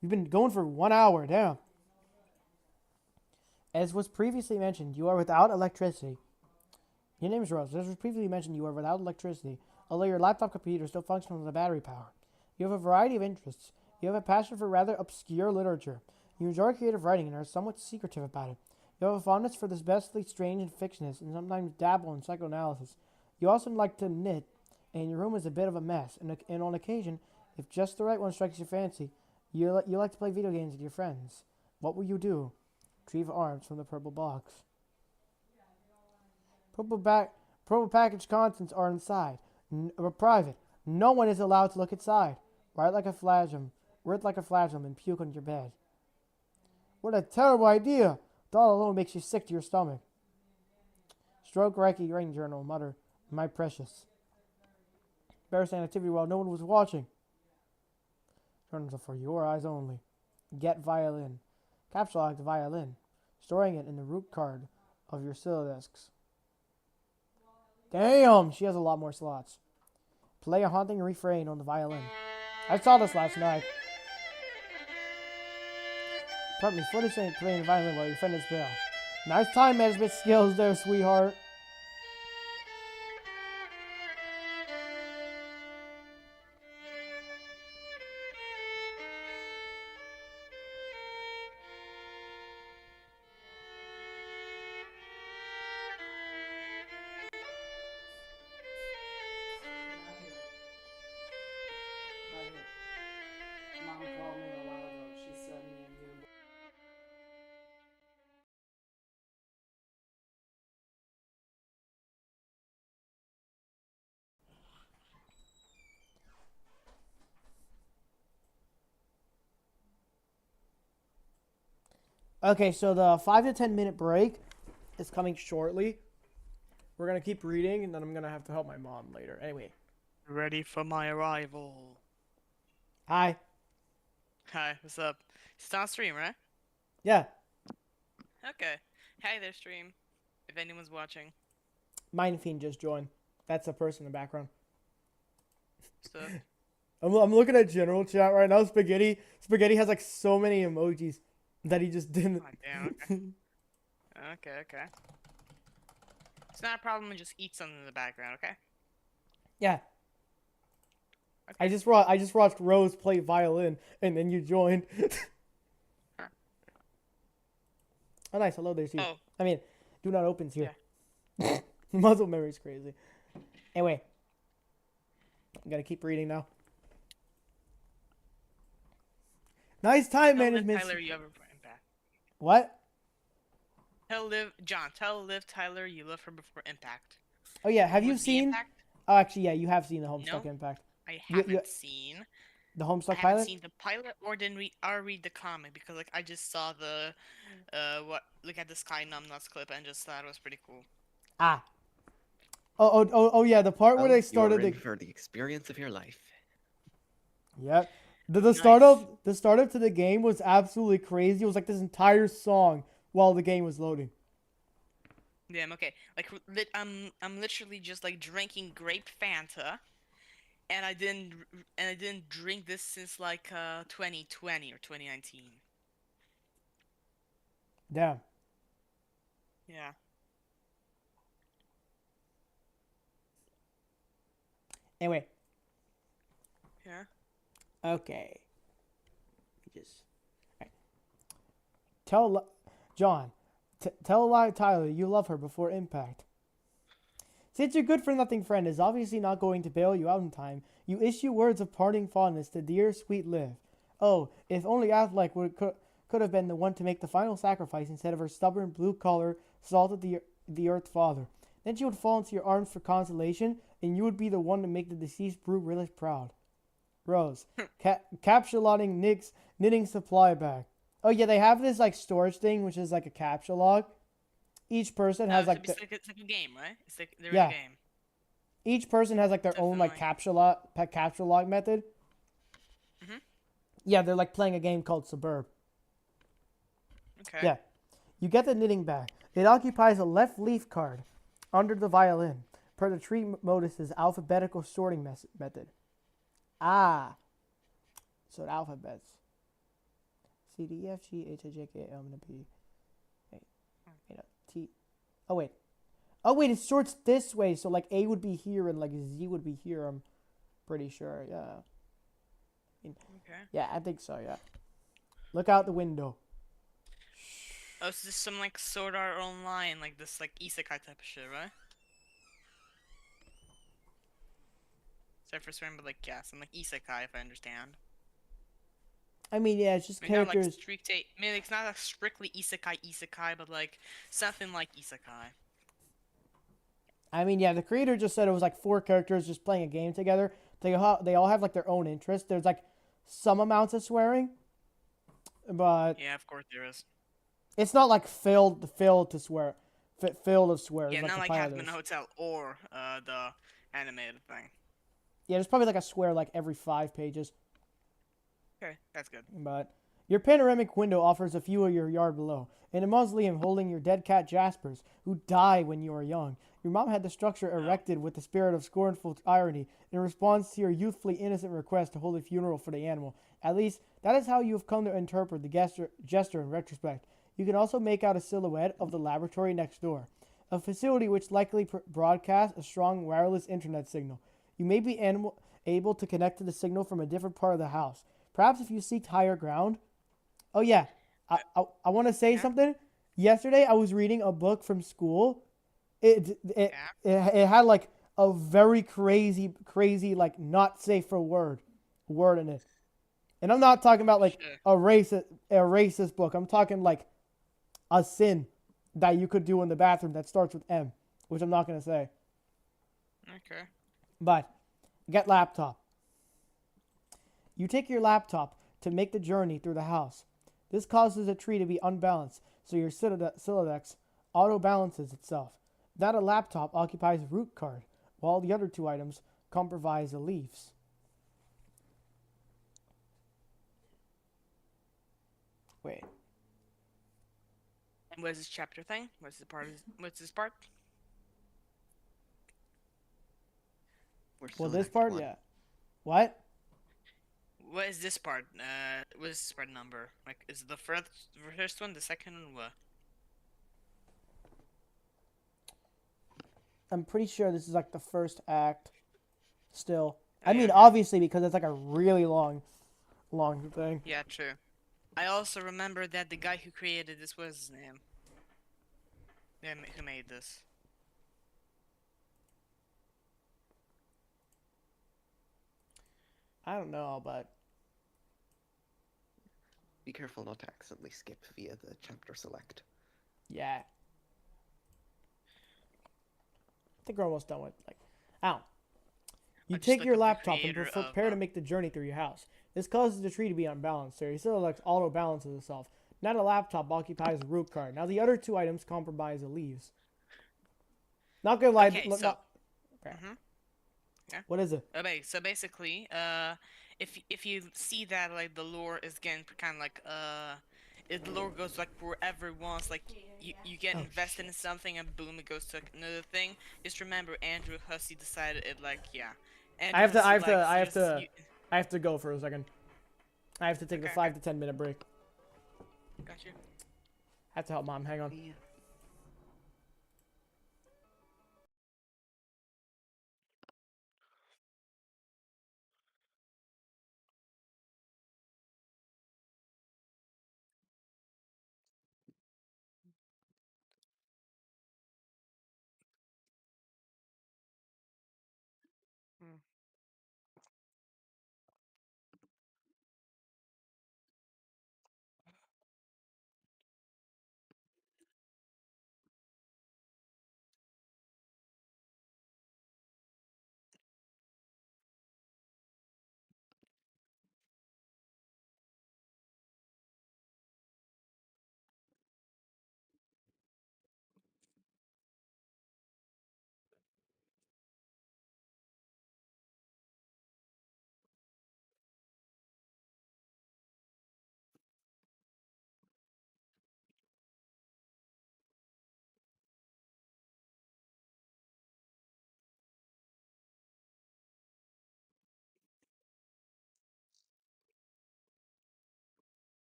You've been going for 1 hour, damn. As was previously mentioned, you are without electricity. Your name is Rose. As was previously mentioned, you are without electricity, although your laptop computer still functions with a battery power. You have a variety of interests. You have a passion for rather obscure literature. You enjoy creative writing and are somewhat secretive about it. You have a fondness for the especially strange and fictionist, and sometimes dabble in psychoanalysis. You also like to knit, and your room is a bit of a mess. And on occasion, if just the right one strikes your fancy, you like to play video games with your friends. What will you do? Retrieve arms from the purple box. Purple package contents are inside. Private. No one is allowed to look inside. Write like a flagellum and puke on your bed. What a terrible idea! Thought alone makes you sick to your stomach. Stroke Reiki Ring Journal, mutter, my precious. Embarrassing activity while no one was watching. Journals are for your eyes only. Get violin. Capsule the violin, storing it in the root card of your Silodiscs. Damn, she has a lot more slots. Play a haunting refrain on the violin. I saw this last night. Pardon me, footage ain't playing the violin while your friend is bail. Nice time management skills there, sweetheart. Okay, so the 5 to 10 minute break is coming shortly. We're gonna keep reading, and then I'm gonna have to help my mom later. Anyway, Ready for my arrival. hi. Hi, what's up? It's on stream, right? Yeah, Okay. Hi there, stream. If anyone's watching. Mind Fiend just joined. That's the person in the background. So, I'm looking at general chat right now. Spaghetti has like so many emojis that he just didn't. oh, damn, okay. Okay. It's not a problem to just eat something in the background, okay? Yeah. Okay. I just watched Rose play violin, and then you joined. Huh. Oh, nice. Hello, there's you. Oh, I mean, do not opens here. Muscle memory's crazy. Anyway, I'm gonna keep reading now. Nice time tell Liv management. Tyler you have a impact. What? Tell Liv Tyler you love her before impact. Oh yeah, have you Was the seen? Impact? Oh, actually, yeah, you have seen the Homestuck No. Impact. I You- haven't seen. The I Homestuck haven't pilot. seen the pilot or read the comic because like I just saw the look at the Sky Numbnuts clip and just thought it was pretty cool. Ah. Oh yeah, the part where Well, they started you're in the. for the experience of your life. Yep. The Nice. startup to the game was absolutely crazy. It was like this entire song while the game was loading. Damn, okay. Like I'm literally just like drinking grape Fanta, and I didn't drink this since like 2020 or 2019. Damn. Yeah. Anyway, Yeah. okay. Just right. John. Tell Liv Tyler you love her before impact. Since your good-for-nothing friend is obviously not going to bail you out in time, you issue words of parting fondness to dear, sweet Liv. Oh, if only Affleck could have been the one to make the final sacrifice instead of her stubborn, blue-collar, salted-the-earth father. Then she would fall into your arms for consolation, and you would be the one to make the deceased brew Willis proud. Rose, capsulotting Nick's knitting supply bag. Oh yeah, they have this like storage thing, which is like a capsule log. Each person has like it's like a game, right? It's like they're Yeah. in a game. each person has like their own like capsule log method. Mhm. Yeah, they're like playing a game called SBURB. Okay. Yeah. You get the knitting bag. It occupies a left leaf card under the violin, per the tree modus's alphabetical sorting method. Ah. So the alphabets. C, D, E, F, G, H, I, J, K, L, M, N, P. Wait, T. Oh, wait. Oh, wait, it sorts this way. So, like, A would be here and, like, Z would be here. I'm pretty sure. Yeah. Okay. Yeah, I think so, yeah. Look out the window. Oh, so this is some like Sword Art Online, like this like isekai type of shit, right? Sorry for swearing, but like yeah, some like isekai if I understand. I mean, yeah, it's just Maybe not characters. like maybe it's not like strictly isekai, but like something like isekai. I mean, yeah, the creator just said it was like 4 characters just playing a game together. They all have like their own interests. There's like some amounts of swearing, but Yeah, of course there is. it's not like filled to swear, filled of swears. Yeah, like not the like pilot Half in is. a Hotel or the animated thing. Yeah, there's probably like a swear like every 5 pages. Okay, that's good. But your panoramic window offers a view of your yard below, and a mausoleum holding your dead cat Jasper's, who died when you were young. Your mom had the structure erected with the spirit of scornful irony in response to your youthfully innocent request to hold a funeral for the animal. At least, that is how you have come to interpret the gesture in retrospect. You can also make out a silhouette of the laboratory next door, a facility which likely broadcasts a strong wireless internet signal. You may be able to connect to the signal from a different part of the house. Perhaps if you seek higher ground. Oh yeah, I want to say something. Yesterday I was reading a book from school. It had like a very crazy like not safe for word in it, and I'm not talking about like a racist book. I'm talking like a sin that you could do in the bathroom that starts with M, which I'm not gonna say. Okay. But get laptop. You take your laptop to make the journey through the house. This causes a tree to be unbalanced, so your Siladex auto-balances itself. That a laptop occupies a root card, while the other two items comprise the leaves. Wait. And what is this chapter thing? What's the part? What's this part? We're Well, still in this Act part, 1. yeah. What? What is this part? What is this part number? Like, is it the first one, the second one? What? I'm pretty sure this is like the first act. Still, Oh, I mean, yeah. obviously because it's like a really long thing. Yeah, true. I also remember that the guy who created this was his name. Yeah, who made this? I don't know, but Be careful not to accidentally skip via the chapter select. yeah. I think we're almost done with like. Ow. You I just take looked your up the laptop and creator of, prepare to make the journey through your house. This causes the tree to be unbalanced. So your Siladex auto balances itself. Now the laptop occupies the root card. Now the other two items comprise the leaves. Not gonna lie. Okay, Look, so. okay. Mhm. Yeah. What is it? Okay, so basically, if you see that like the lore is getting kind of like if the lore goes like wherever it wants, like you get Oh, invested in something and boom, it goes to another thing. Just remember, Andrew Hussey decided it like yeah. I Andrew have to. Hussey I have to. likes I have just to. I have to go for a second. I have to take Okay, the 5 okay. to 10 minute break. Got you. I have to help mom. Hang on. Yeah. Hmm.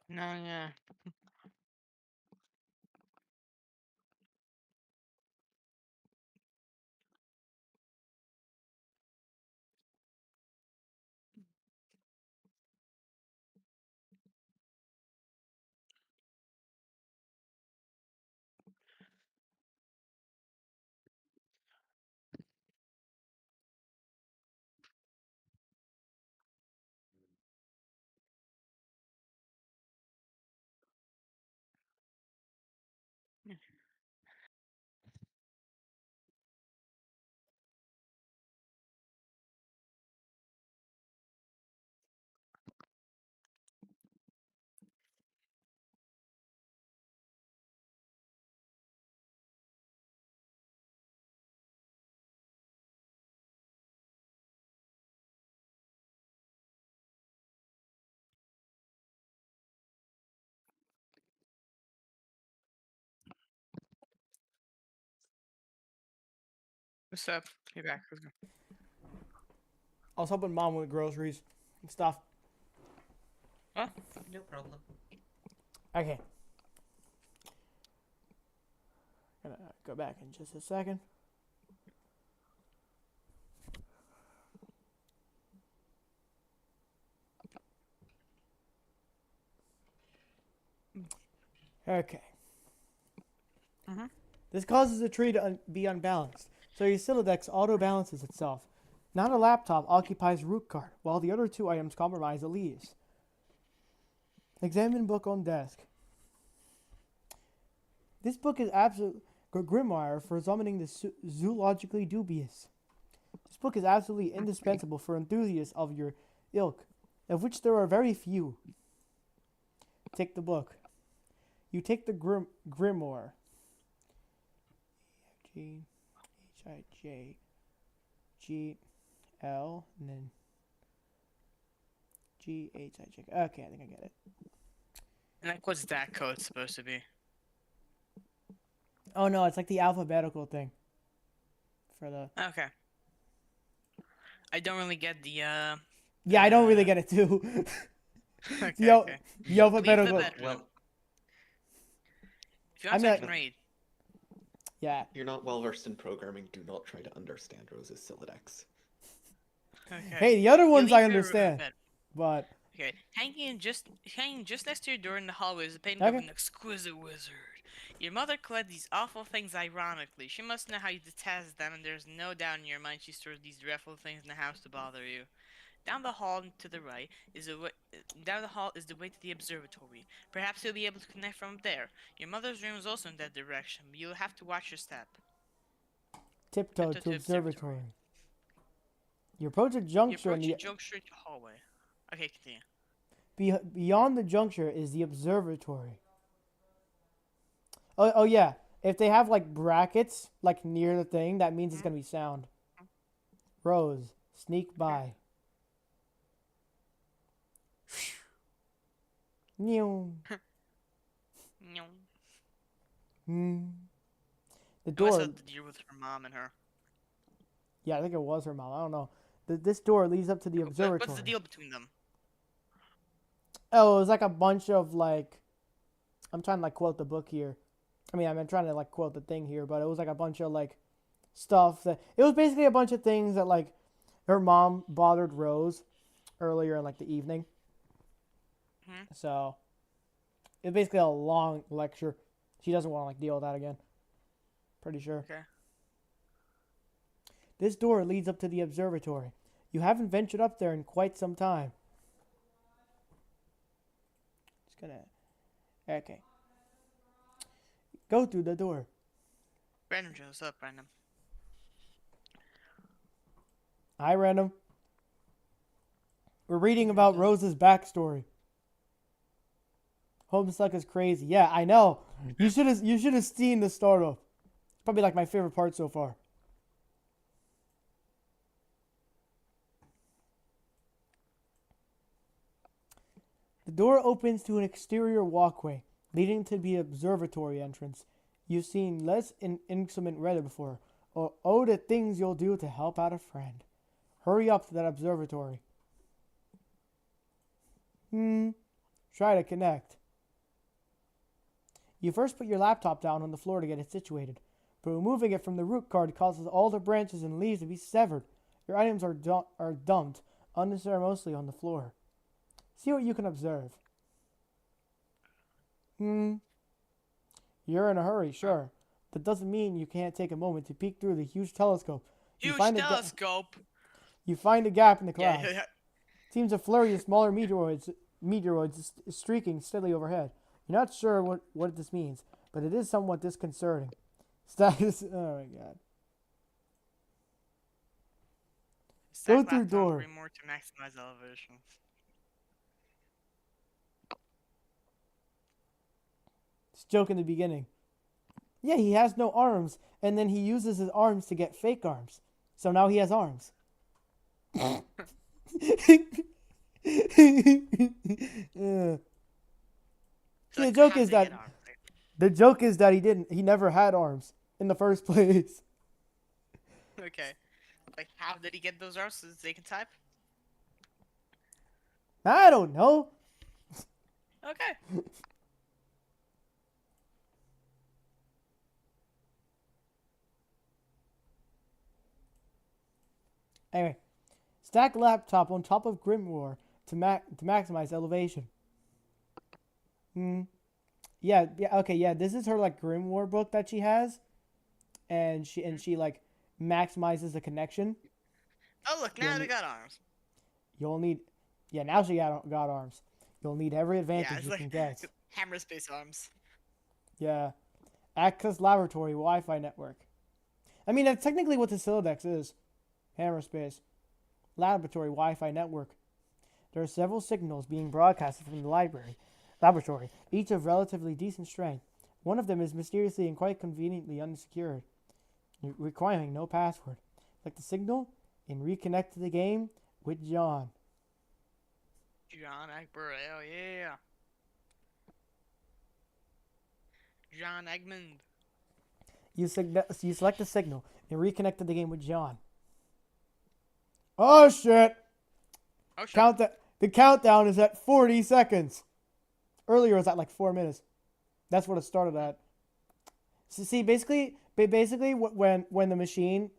No, yeah. What's up? Hey back. Let's go. I was helping mom with groceries and stuff. What? No problem. Okay. Gonna go back in just a second. Okay. Mhm. This causes the tree to be unbalanced, so your Silodex auto-balances itself. Not a laptop occupies root card, while the other two items compromise the leaves. Examine book on desk. This book is absolute grimoire for summoning the zoologically dubious. This book is absolutely indispensable for enthusiasts of your ilk, of which there are very few. Take the book. You take the grimoire. G H I J G L and then G H I J. Okay, I think I get it. And like, what's that code supposed to be? Oh no, it's like the alphabetical thing. For the Okay. I don't really get the yeah, I don't really get it too. Okay, the, okay. the Leave the alphabetical. bedroom. Well, If you want, I mean, I can read. Yeah. you're not well versed in programming. Do not try to understand Rose's Silodex. Okay. Hey, the other You ones leave I your understand, bed. but Okay, hanging just next to your door in the hallway is a painting of Okay. an exquisite wizard. Your mother collects these awful things ironically. She must know how you detest them, and there's no doubt in your mind she stores these dreadful things in the house to bother you. Down the hall to the right is down the hall is the way to the observatory. Perhaps you'll be able to connect from there. Your mother's room is also in that direction, but you'll have to watch your step. tiptoe Tiptoe to to observatory. observatory. You approach a You juncture approach in a the juncture into the hallway. Okay, continue. beyond the juncture is the observatory. Oh yeah, if they have like brackets like near the thing, that means it's gonna be sound. Rose, sneak by. Meow. No. Hmm. The I must door. have to deal with her mom and her. Yeah, I think it was her mom. I don't know. This door leads up to the observatory. What's the deal between them? Oh, it was like a bunch of like. I'm trying to like quote the book here. I mean, I'm trying to like quote the thing here, but it was like a bunch of like stuff that it was basically a bunch of things that like her mom bothered Rose earlier in like the evening. Hmm? So it's basically a long lecture. She doesn't want to like deal with that again. Pretty sure. Okay. This door leads up to the observatory. You haven't ventured up there in quite some time. Just gonna. Okay. Go through the door. Random shows up, random. Hi, Random. We're reading about Rose's backstory. Homestuck is crazy. Yeah, I know. You should have seen the start off. It's probably like my favorite part so far. The door opens to an exterior walkway leading to the observatory entrance. You've seen less instrument read before. Oh, the things you'll do to help out a friend. Hurry up to that observatory. Try to connect. You first put your laptop down on the floor to get it situated, but removing it from the root card causes all the branches and leaves to be severed. Your items are dumped unceremoniously on the floor. See what you can observe. You're in a hurry, sure. That doesn't mean you can't take a moment to peek through the huge telescope. Huge telescope. You find a gap in the clouds. Yeah. Seems a flurry of smaller meteoroids is streaking steadily overhead. You're not sure what this means, but it is somewhat disconcerting. Status. Oh my god. Go through door. More to maximize elevation. It's a joke in the beginning. Yeah, he has no arms, and then he uses his arms to get fake arms. So now he has arms. Yeah. So The joke is that he never had arms in the first place. Okay. Like, how did he get those arms so they can type? I don't know. Okay. Anyway, stack laptop on top of Grimoire to maximize elevation. Yeah, okay, yeah. This is her like Grimoire book that she has, and she like maximizes the connection. Oh look, now they got arms. You'll need, yeah. Now she got arms. You'll need every advantage Yeah, it's you like can get. hammer space arms. Yeah, Access Laboratory Wi-Fi network. I mean, that's technically what the Sylladex is. Hammerspace Laboratory Wi-Fi network. There are several signals being broadcasted from the laboratory, each of relatively decent strength. One of them is mysteriously and quite conveniently unsecured, requiring no password. Like the signal in Reconnect to the Game with John. John Akbar, hell yeah. John Egmond. You select the signal and reconnect to the game with John. Oh shit! Oh shit. The countdown is at 40 seconds. Earlier it was at like 4 minutes. That's what it started at. So see, basically, when the machine,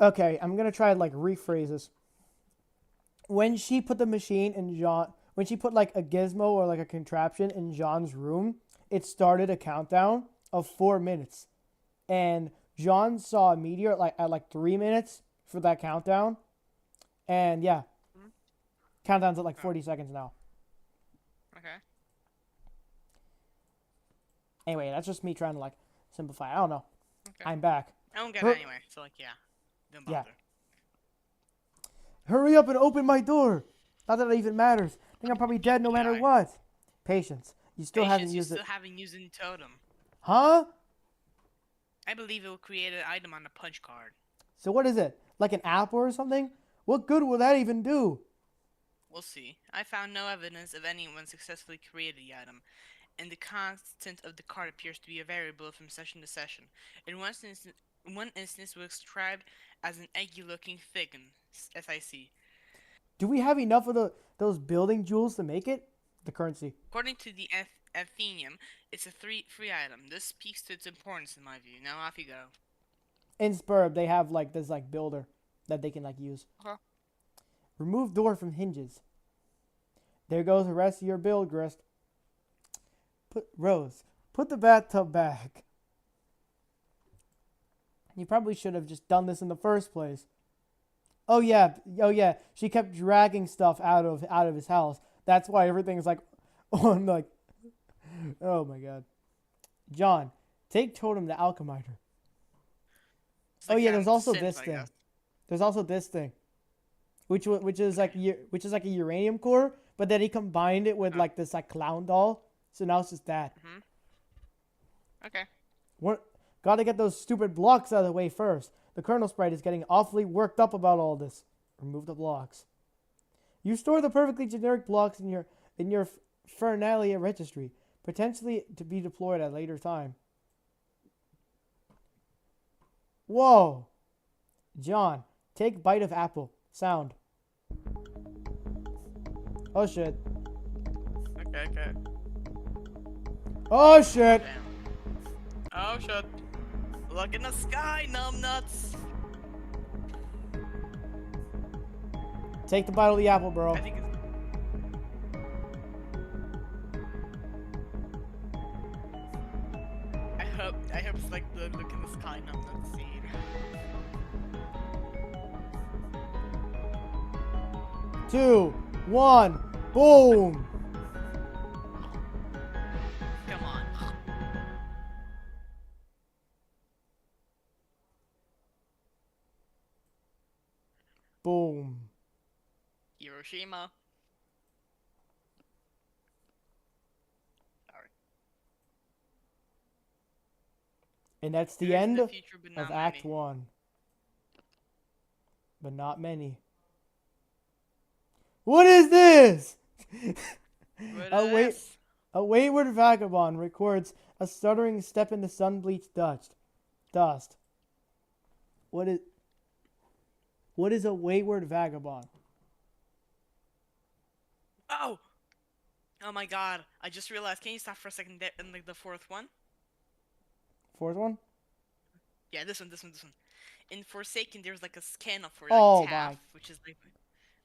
okay, I'm gonna try to like rephrase this. When she put the machine in John, when she put like a gizmo or like a contraption in John's room, it started a countdown of 4 minutes, and John saw a meteor at 3 minutes for that countdown, and yeah, countdown's at like 40 seconds now. Okay. Anyway, that's just me trying to like simplify. I don't know. Okay. I'm back. I don't get it anyway, so like, yeah. Don't bother. Yeah. Hurry up and open my door. Not that it even matters. I think I'm probably dead no matter what. Patience. You still haven't used it. You still haven't used the totem. Huh? I believe it will create an item on the punch card. So what is it? Like an apple or something? What good will that even do? We'll see. I found no evidence of anyone successfully created the item, and the constant of the card appears to be a variable from session to session. In one instance was described as an eggy-looking thing, SIC. Do we have enough of those building jewels to make it? The currency. According to the Athenium, it's a free item. This speaks to its importance in my view. Now off you go. In SBURB, they have like this like builder that they can like use. Uh-huh. Remove door from hinges. There goes the rest of your build, Grist. Put the bathtub back. You probably should have just done this in the first place. Oh yeah. She kept dragging stuff out of his house. That's why everything's like on like. Oh my god. John, take totem to alchemiter. Oh yeah, there's also this thing. There's also this thing, which is like a uranium core, but then he combined it with like this like clown doll. So now it's just that. Okay. Gotta get those stupid blocks out of the way first. The Colonel Sprite is getting awfully worked up about all this. Remove the blocks. You store the perfectly generic blocks in your Fernalia registry, potentially to be deployed at a later time. Whoa! John, take bite of apple. Sound. Oh shit. Okay. Oh shit. Damn. Oh shit. Look in the sky, numbnuts. Take the bite of the apple, bro. I think it's. I hope it's like the look in the sky, numbnuts scene. 2, 1, boom. Come on. Boom. Hiroshima. Sorry. And that's the There is end the future, but of not Act many. 1. But not many. What is this? What a, is this? a wayward vagabond records a stuttering step in the sun-bleached dust. What is a wayward vagabond? Oh! Oh my god. I just realized. Can you stop for a second there in like the fourth one? Fourth one? Yeah, this one. In Forsaken, there's like a skin for like Oh Taff, my. which is like.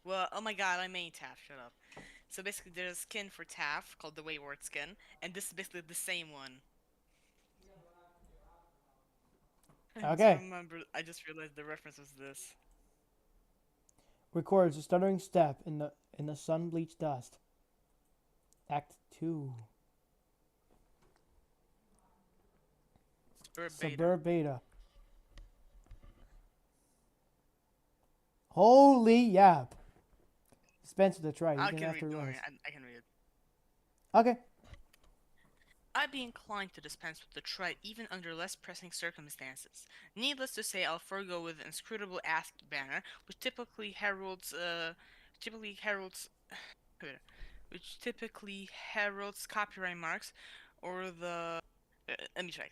Well, oh my god, I made Taff. Shut up. So basically, there's a skin for Taff called the Wayward skin, and this is basically the same one. Okay. I just realized the reference was this. Records a stuttering step in the sun-bleached dust. Act 2. SBURB beta. Holy yap. Spencer, that's right. I He's gonna can have to read. Don't worry, realize. I can read it. Okay. I'd be inclined to dispense with the try even under less pressing circumstances. Needless to say, I'll forego with the inscrutable ASCII banner, which typically heralds which typically heralds copyright marks, or the let me check.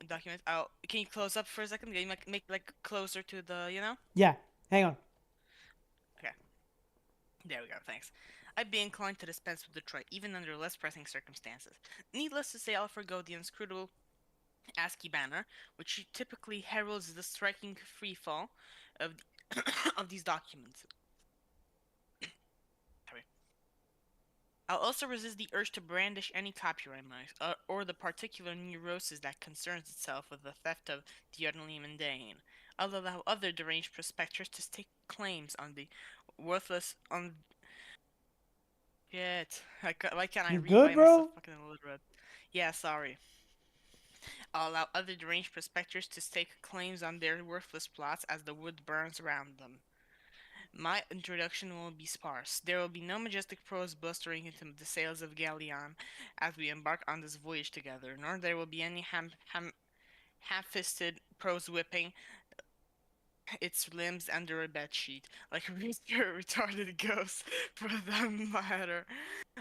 Document. Can you close up for a second? Can you make like closer to the Yeah. Hang on. Okay. There we go. Thanks. I'd be inclined to dispense with the try even under less pressing circumstances. Needless to say, I'll forego the inscrutable ASCII banner, which typically heralds the striking freefall of of these documents. Sorry. I'll also resist the urge to brandish any copyright marks, or the particular neurosis that concerns itself with the theft of the utterly mundane. I'll allow other deranged prospectors to stake claims on the worthless on. Shit. Why can't I You read? Why good, am I so bro? fucking illiterate? Yeah, sorry. I'll allow other deranged prospectors to stake claims on their worthless plots as the wood burns around them. My introduction will be sparse. There will be no majestic prose blustering into the sails of Galleon as we embark on this voyage together, nor there will be any half-fisted prose whipping its limbs under a bedsheet, like a retarded ghost, for that matter.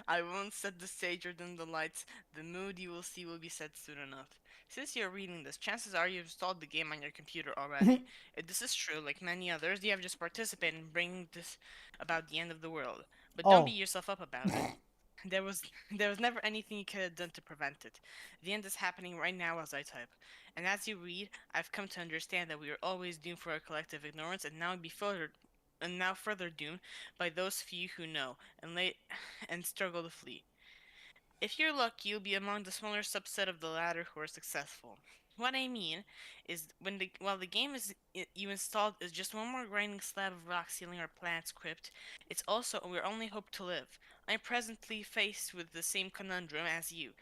I won't set the stage or dim the lights. The mood you will see will be set soon enough. Since you're reading this, chances are you've installed the game on your computer already. If this is true, like many others, you have just participated in bringing this about the end of the world. But don't beat Oh. yourself up about it. There was there was never anything you could have done to prevent it. The end is happening right now as I type. And as you read, I've come to understand that we are always doomed for our collective ignorance, and now further doomed by those few who know and struggle to flee. If you're lucky, you'll be among the smaller subset of the latter who are successful. What I mean is, while the game you installed is just one more grinding slab of rock sealing our planet's crypt, it's also our only hope to live. I'm presently faced with the same conundrum as you.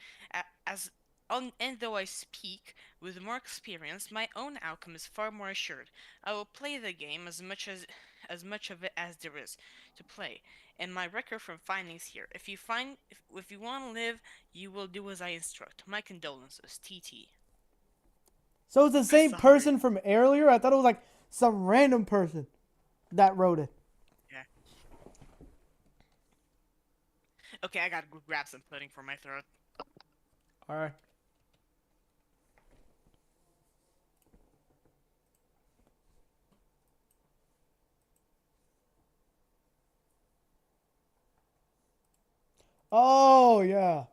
And though I speak with more experience, my own outcome is far more assured. I will play the game as much of it as there is to play, and my record from findings here. If you want to live, you will do as I instruct. My condolences, TT. So it's the same Sorry. person from earlier? I thought it was like some random person that wrote it. Yeah. Okay, I gotta go grab some pudding for my throat. Alright. Oh yeah.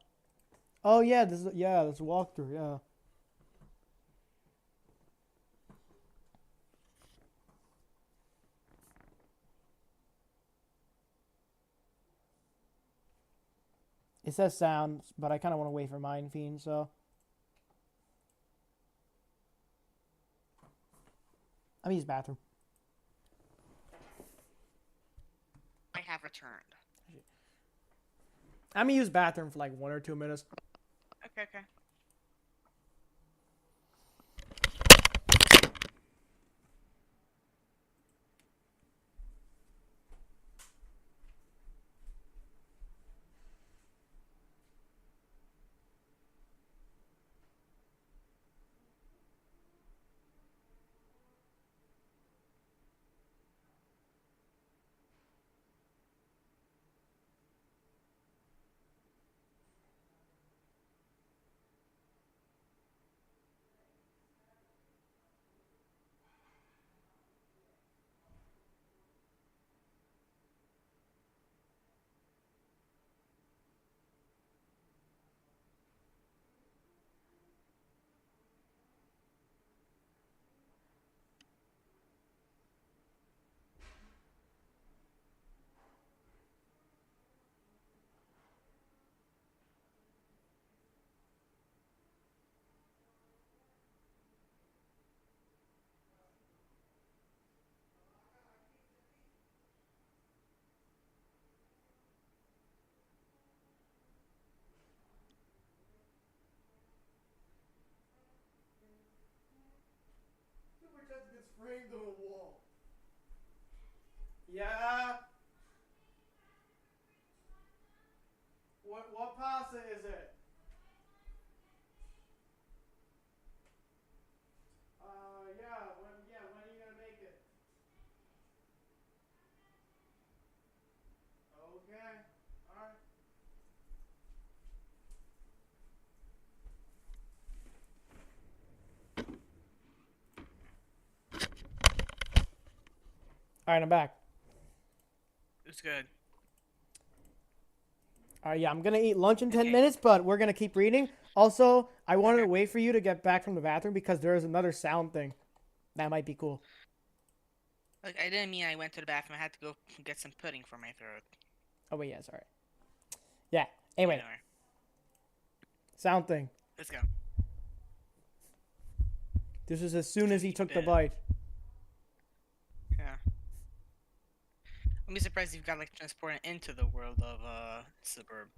Oh yeah. This is a walkthrough. Yeah. It says sounds, but I kind of want to wait for Mind Fiend, so I'm gonna use bathroom. I have returned. I'm gonna use bathroom for like 1 or 2 minutes. Okay, okay. Super Chat gets framed on a wall. Yeah. What pasta is it? Yeah. When are you gonna make it? Okay. All right. All right, I'm back. It's good. All right, yeah, I'm gonna eat lunch in 10 Okay. minutes, but we're gonna keep reading. Also, I wanted to Okay. wait for you to get back from the bathroom because there is another sound thing that might be cool. Like, I didn't mean I went to the bathroom. I had to go get some pudding for my throat. Oh wait, yeah, sorry. Yeah. Anyway, Anyway, sound thing. let's go. This is as soon as he took the Yeah. bite. Yeah. I'll be surprised if you got like transported into the world of SBURB.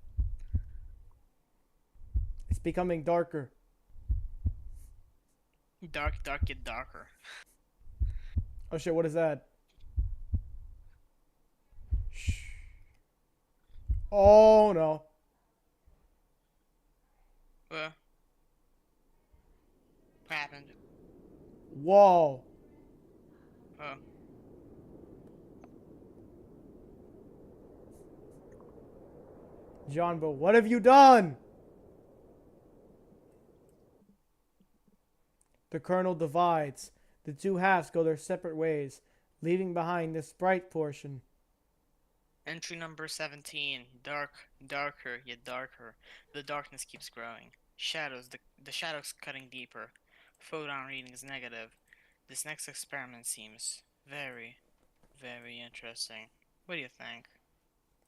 It's becoming darker. Dark, get darker. Oh shit, what is that? Shh. Oh no. What happened? Whoa. Oh. John, but what have you done? The kernel divides. The two halves go their separate ways, leaving behind the sprite portion. Entry number 17. Dark, darker, yet darker. The darkness keeps growing. Shadows, the shadows cutting deeper. Photon reading is negative. This next experiment seems very, very interesting. What do you think?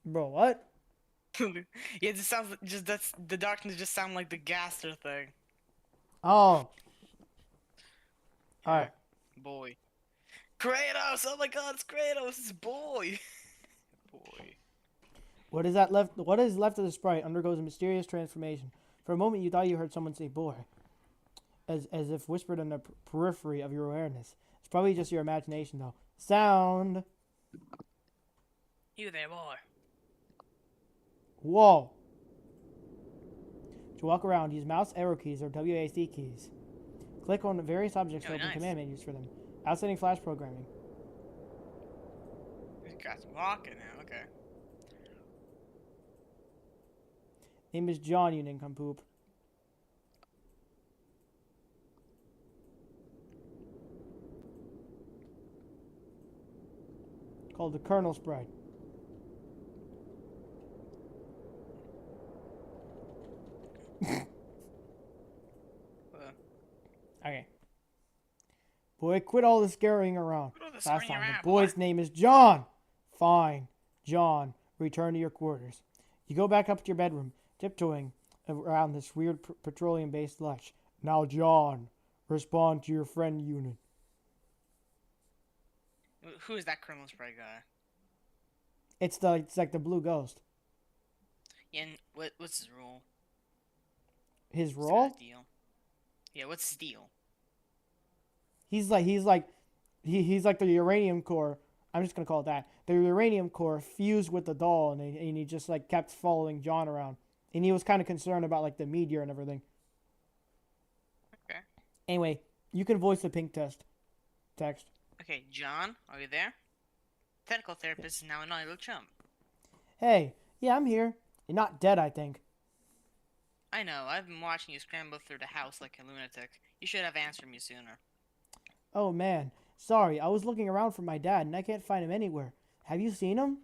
Bro, what? Yeah, it just sounds just that's the darkness just sound like the gaster thing. Oh. Yeah. Alright. Boy. Kratos! Oh my god, it's Kratos! It's boy! Boy. What is left of the sprite undergoes a mysterious transformation. For a moment you thought you heard someone say boy. As if whispered in the periphery of your awareness. It's probably just your imagination though. Sound. You there, boy. Whoa. To walk around, use mouse arrow keys or WASD keys. Click on various objects to Oh, open nice. command menus for them. Outstanding flash programming. This guy's walking now, okay. Name is John, you nincompoop. Called the kernel sprite. Boy, quit all the scurrying around. Quit all the Last scurrying time, the around, boy's boy. name is John. Fine. John, return to your quarters. You go back up to your bedroom, tiptoeing around this weird petroleum-based lush. Now, John, respond to your friend unit. Who is that criminal spray guy? It's like the blue ghost. Yeah, and what's his role? His What's role? the deal? Yeah, what's his deal? He's like the uranium core. I'm just gonna call it that. The uranium core fused with the doll, and he just like kept following John around, and he was kind of concerned about like the meteor and everything. Okay. Anyway, you can voice the pink text. Okay, John, are you there? Technical therapist is now an idle chump. Hey, yeah, I'm here. You're not dead, I think. I know, I've been watching you scramble through the house like a lunatic. You should have answered me sooner. Oh man, sorry. I was looking around for my dad, and I can't find him anywhere. Have you seen him?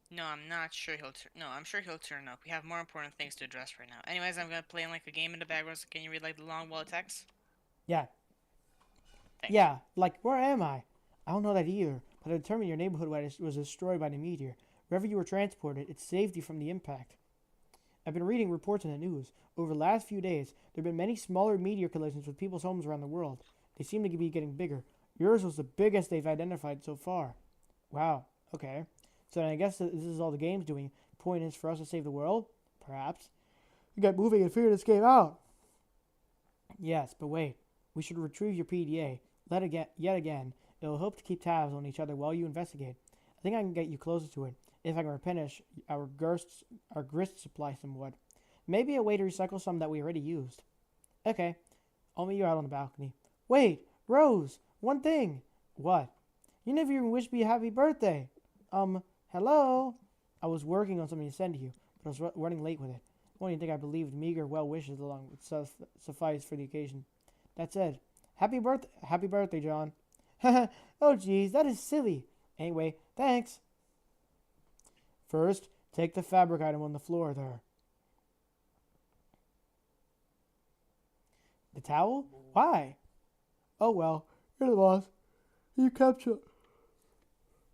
No, I'm not sure he'll No, I'm sure he'll turn up. We have more important things to address right now. Anyways, I'm gonna play like a game in the background, so can you read like the long wall of text? Yeah. Thanks. Yeah, like, where am I? I don't know that either, but I determined your neighborhood was destroyed by the meteor. Wherever you were transported, it saved you from the impact. I've been reading reports in the news. Over the last few days, there have been many smaller meteor collisions with people's homes around the world. They seem to be getting bigger. Yours was the biggest they've identified so far. Wow, okay. So then I guess this is all the game's doing. Point is for us to save the world? Perhaps. You got moving and figure this game out. Yes, but wait. We should retrieve your PDA. Yet again. It will help to keep tabs on each other while you investigate. I think I can get you closer to it, if I can replenish our grist supply somewhat. Maybe a way to recycle some that we already used. Okay, I'll meet you out on the balcony. Wait, Rose, one thing. What? You never even wished me a happy birthday. Hello? I was working on something to send to you, but I was running late with it. Why do you think I believed meager well wishes along would suffice for the occasion? That said, happy birthday, John. Oh, geez, that is silly. Anyway, thanks. First, take the fabric item on the floor there. The towel? Why? Oh well, you're the boss. You capture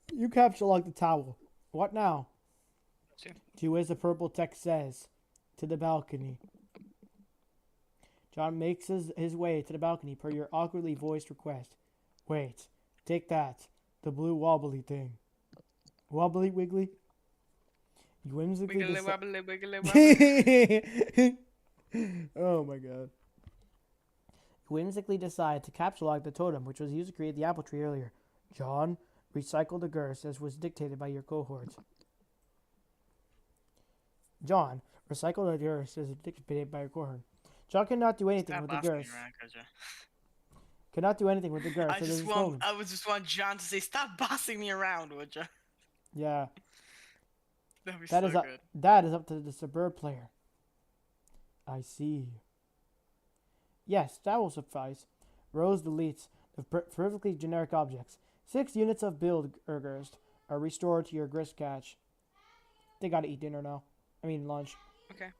the towel. What now? Do as the purple text says. To the balcony. John makes his way to the balcony per your awkwardly voiced request. Wait, take that. The blue wobbly thing. Wobbly wiggly? You whimsically Wiggly wobbly, wiggly wobbly. Oh my god. You whimsically decide to capsulate the totem which was used to create the apple tree earlier. John, recycle the girth as was dictated by your cohorts. John, recycle the girth as dictated by your cohort. John cannot do anything Stop with the bossing me girth. around, Kojo. Cannot do anything with the girth. I would just want John to say, "Stop bossing me around, would you?" Yeah. That'd be That so is good. that is up to the SBURB player. I see. Yes, that will suffice. Rose deletes the perfectly generic objects. 6 units of build ergers are restored to your grist catch. They gotta eat dinner now. I mean lunch. Okay.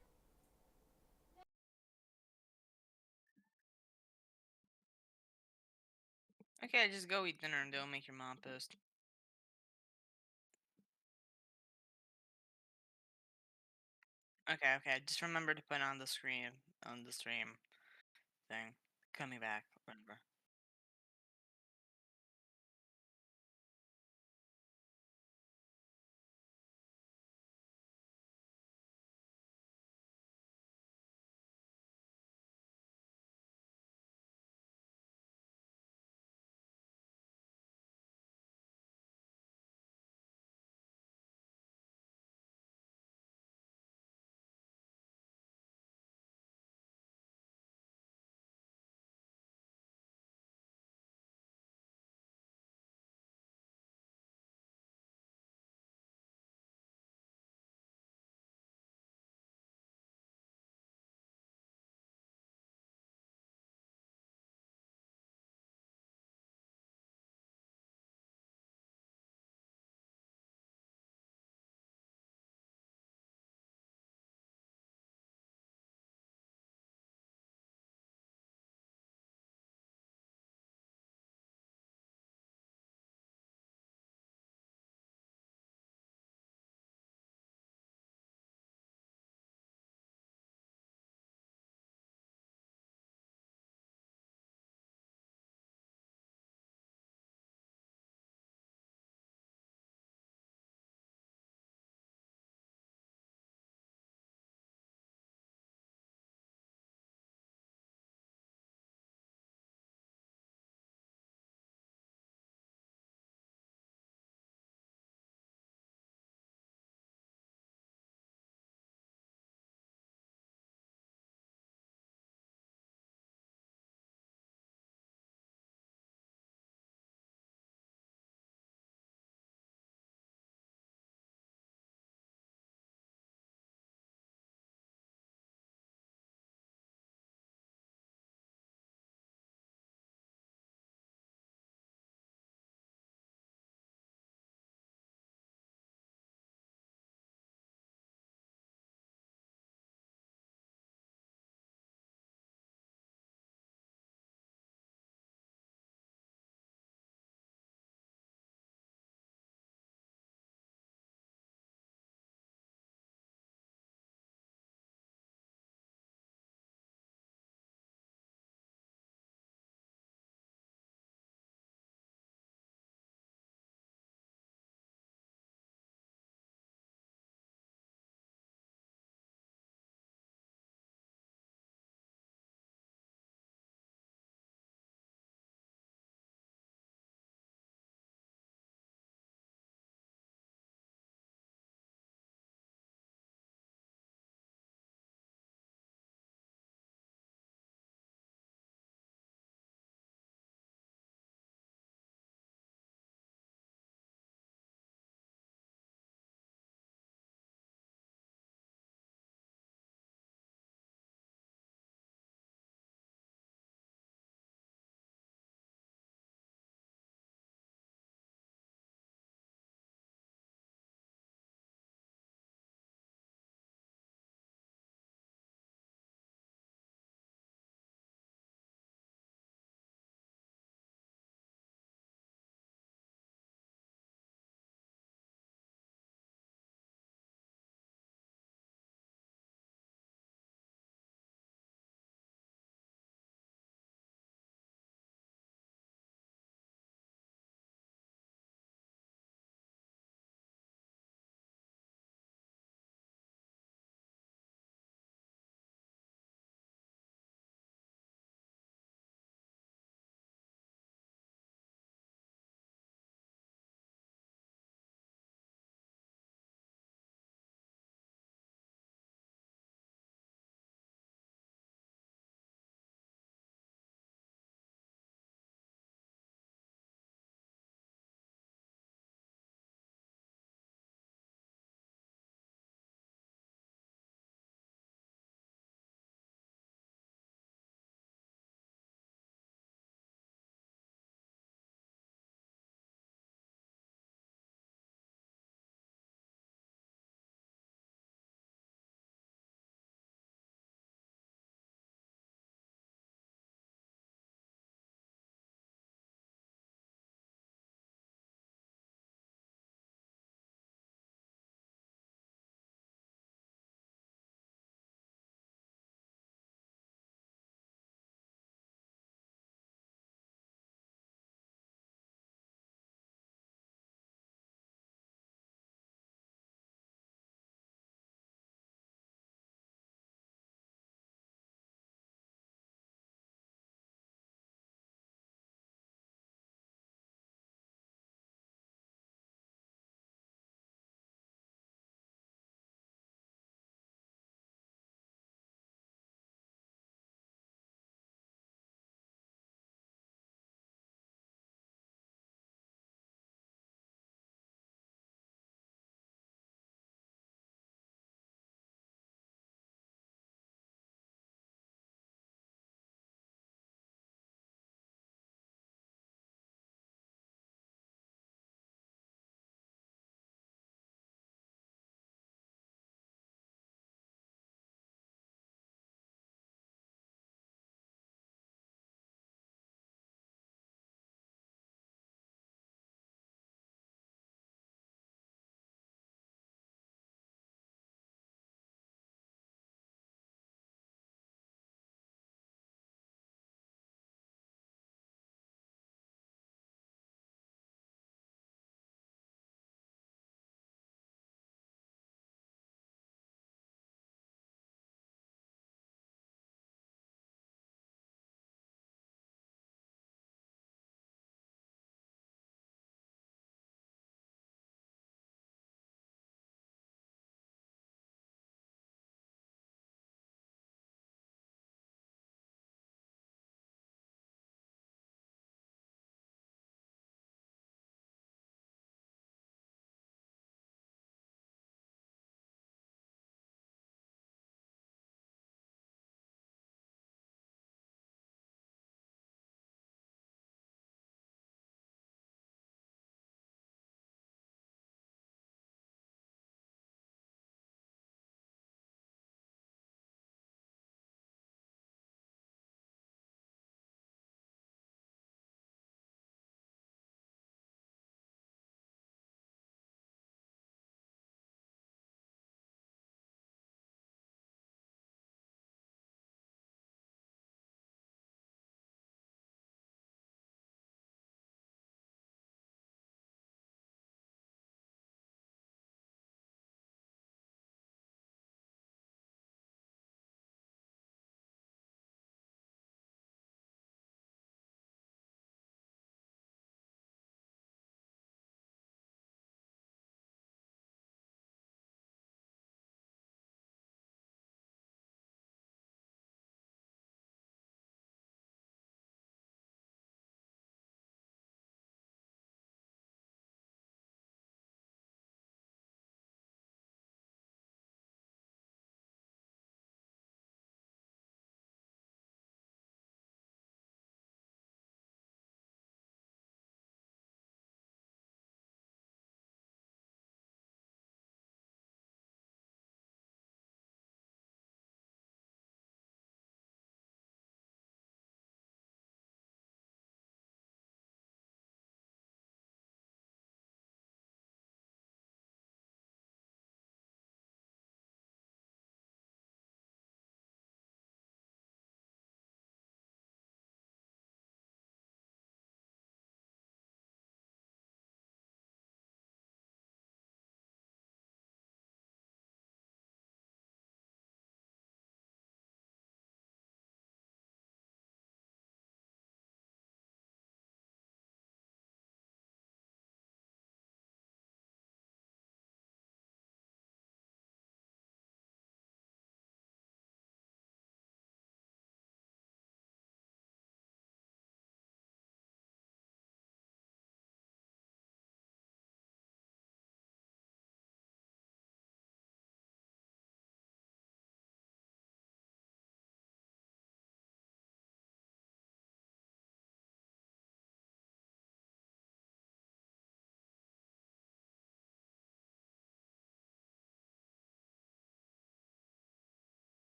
Okay, just go eat dinner and don't make your mom pissed. Okay, just remember to put on the stream thing. Coming back, whatever.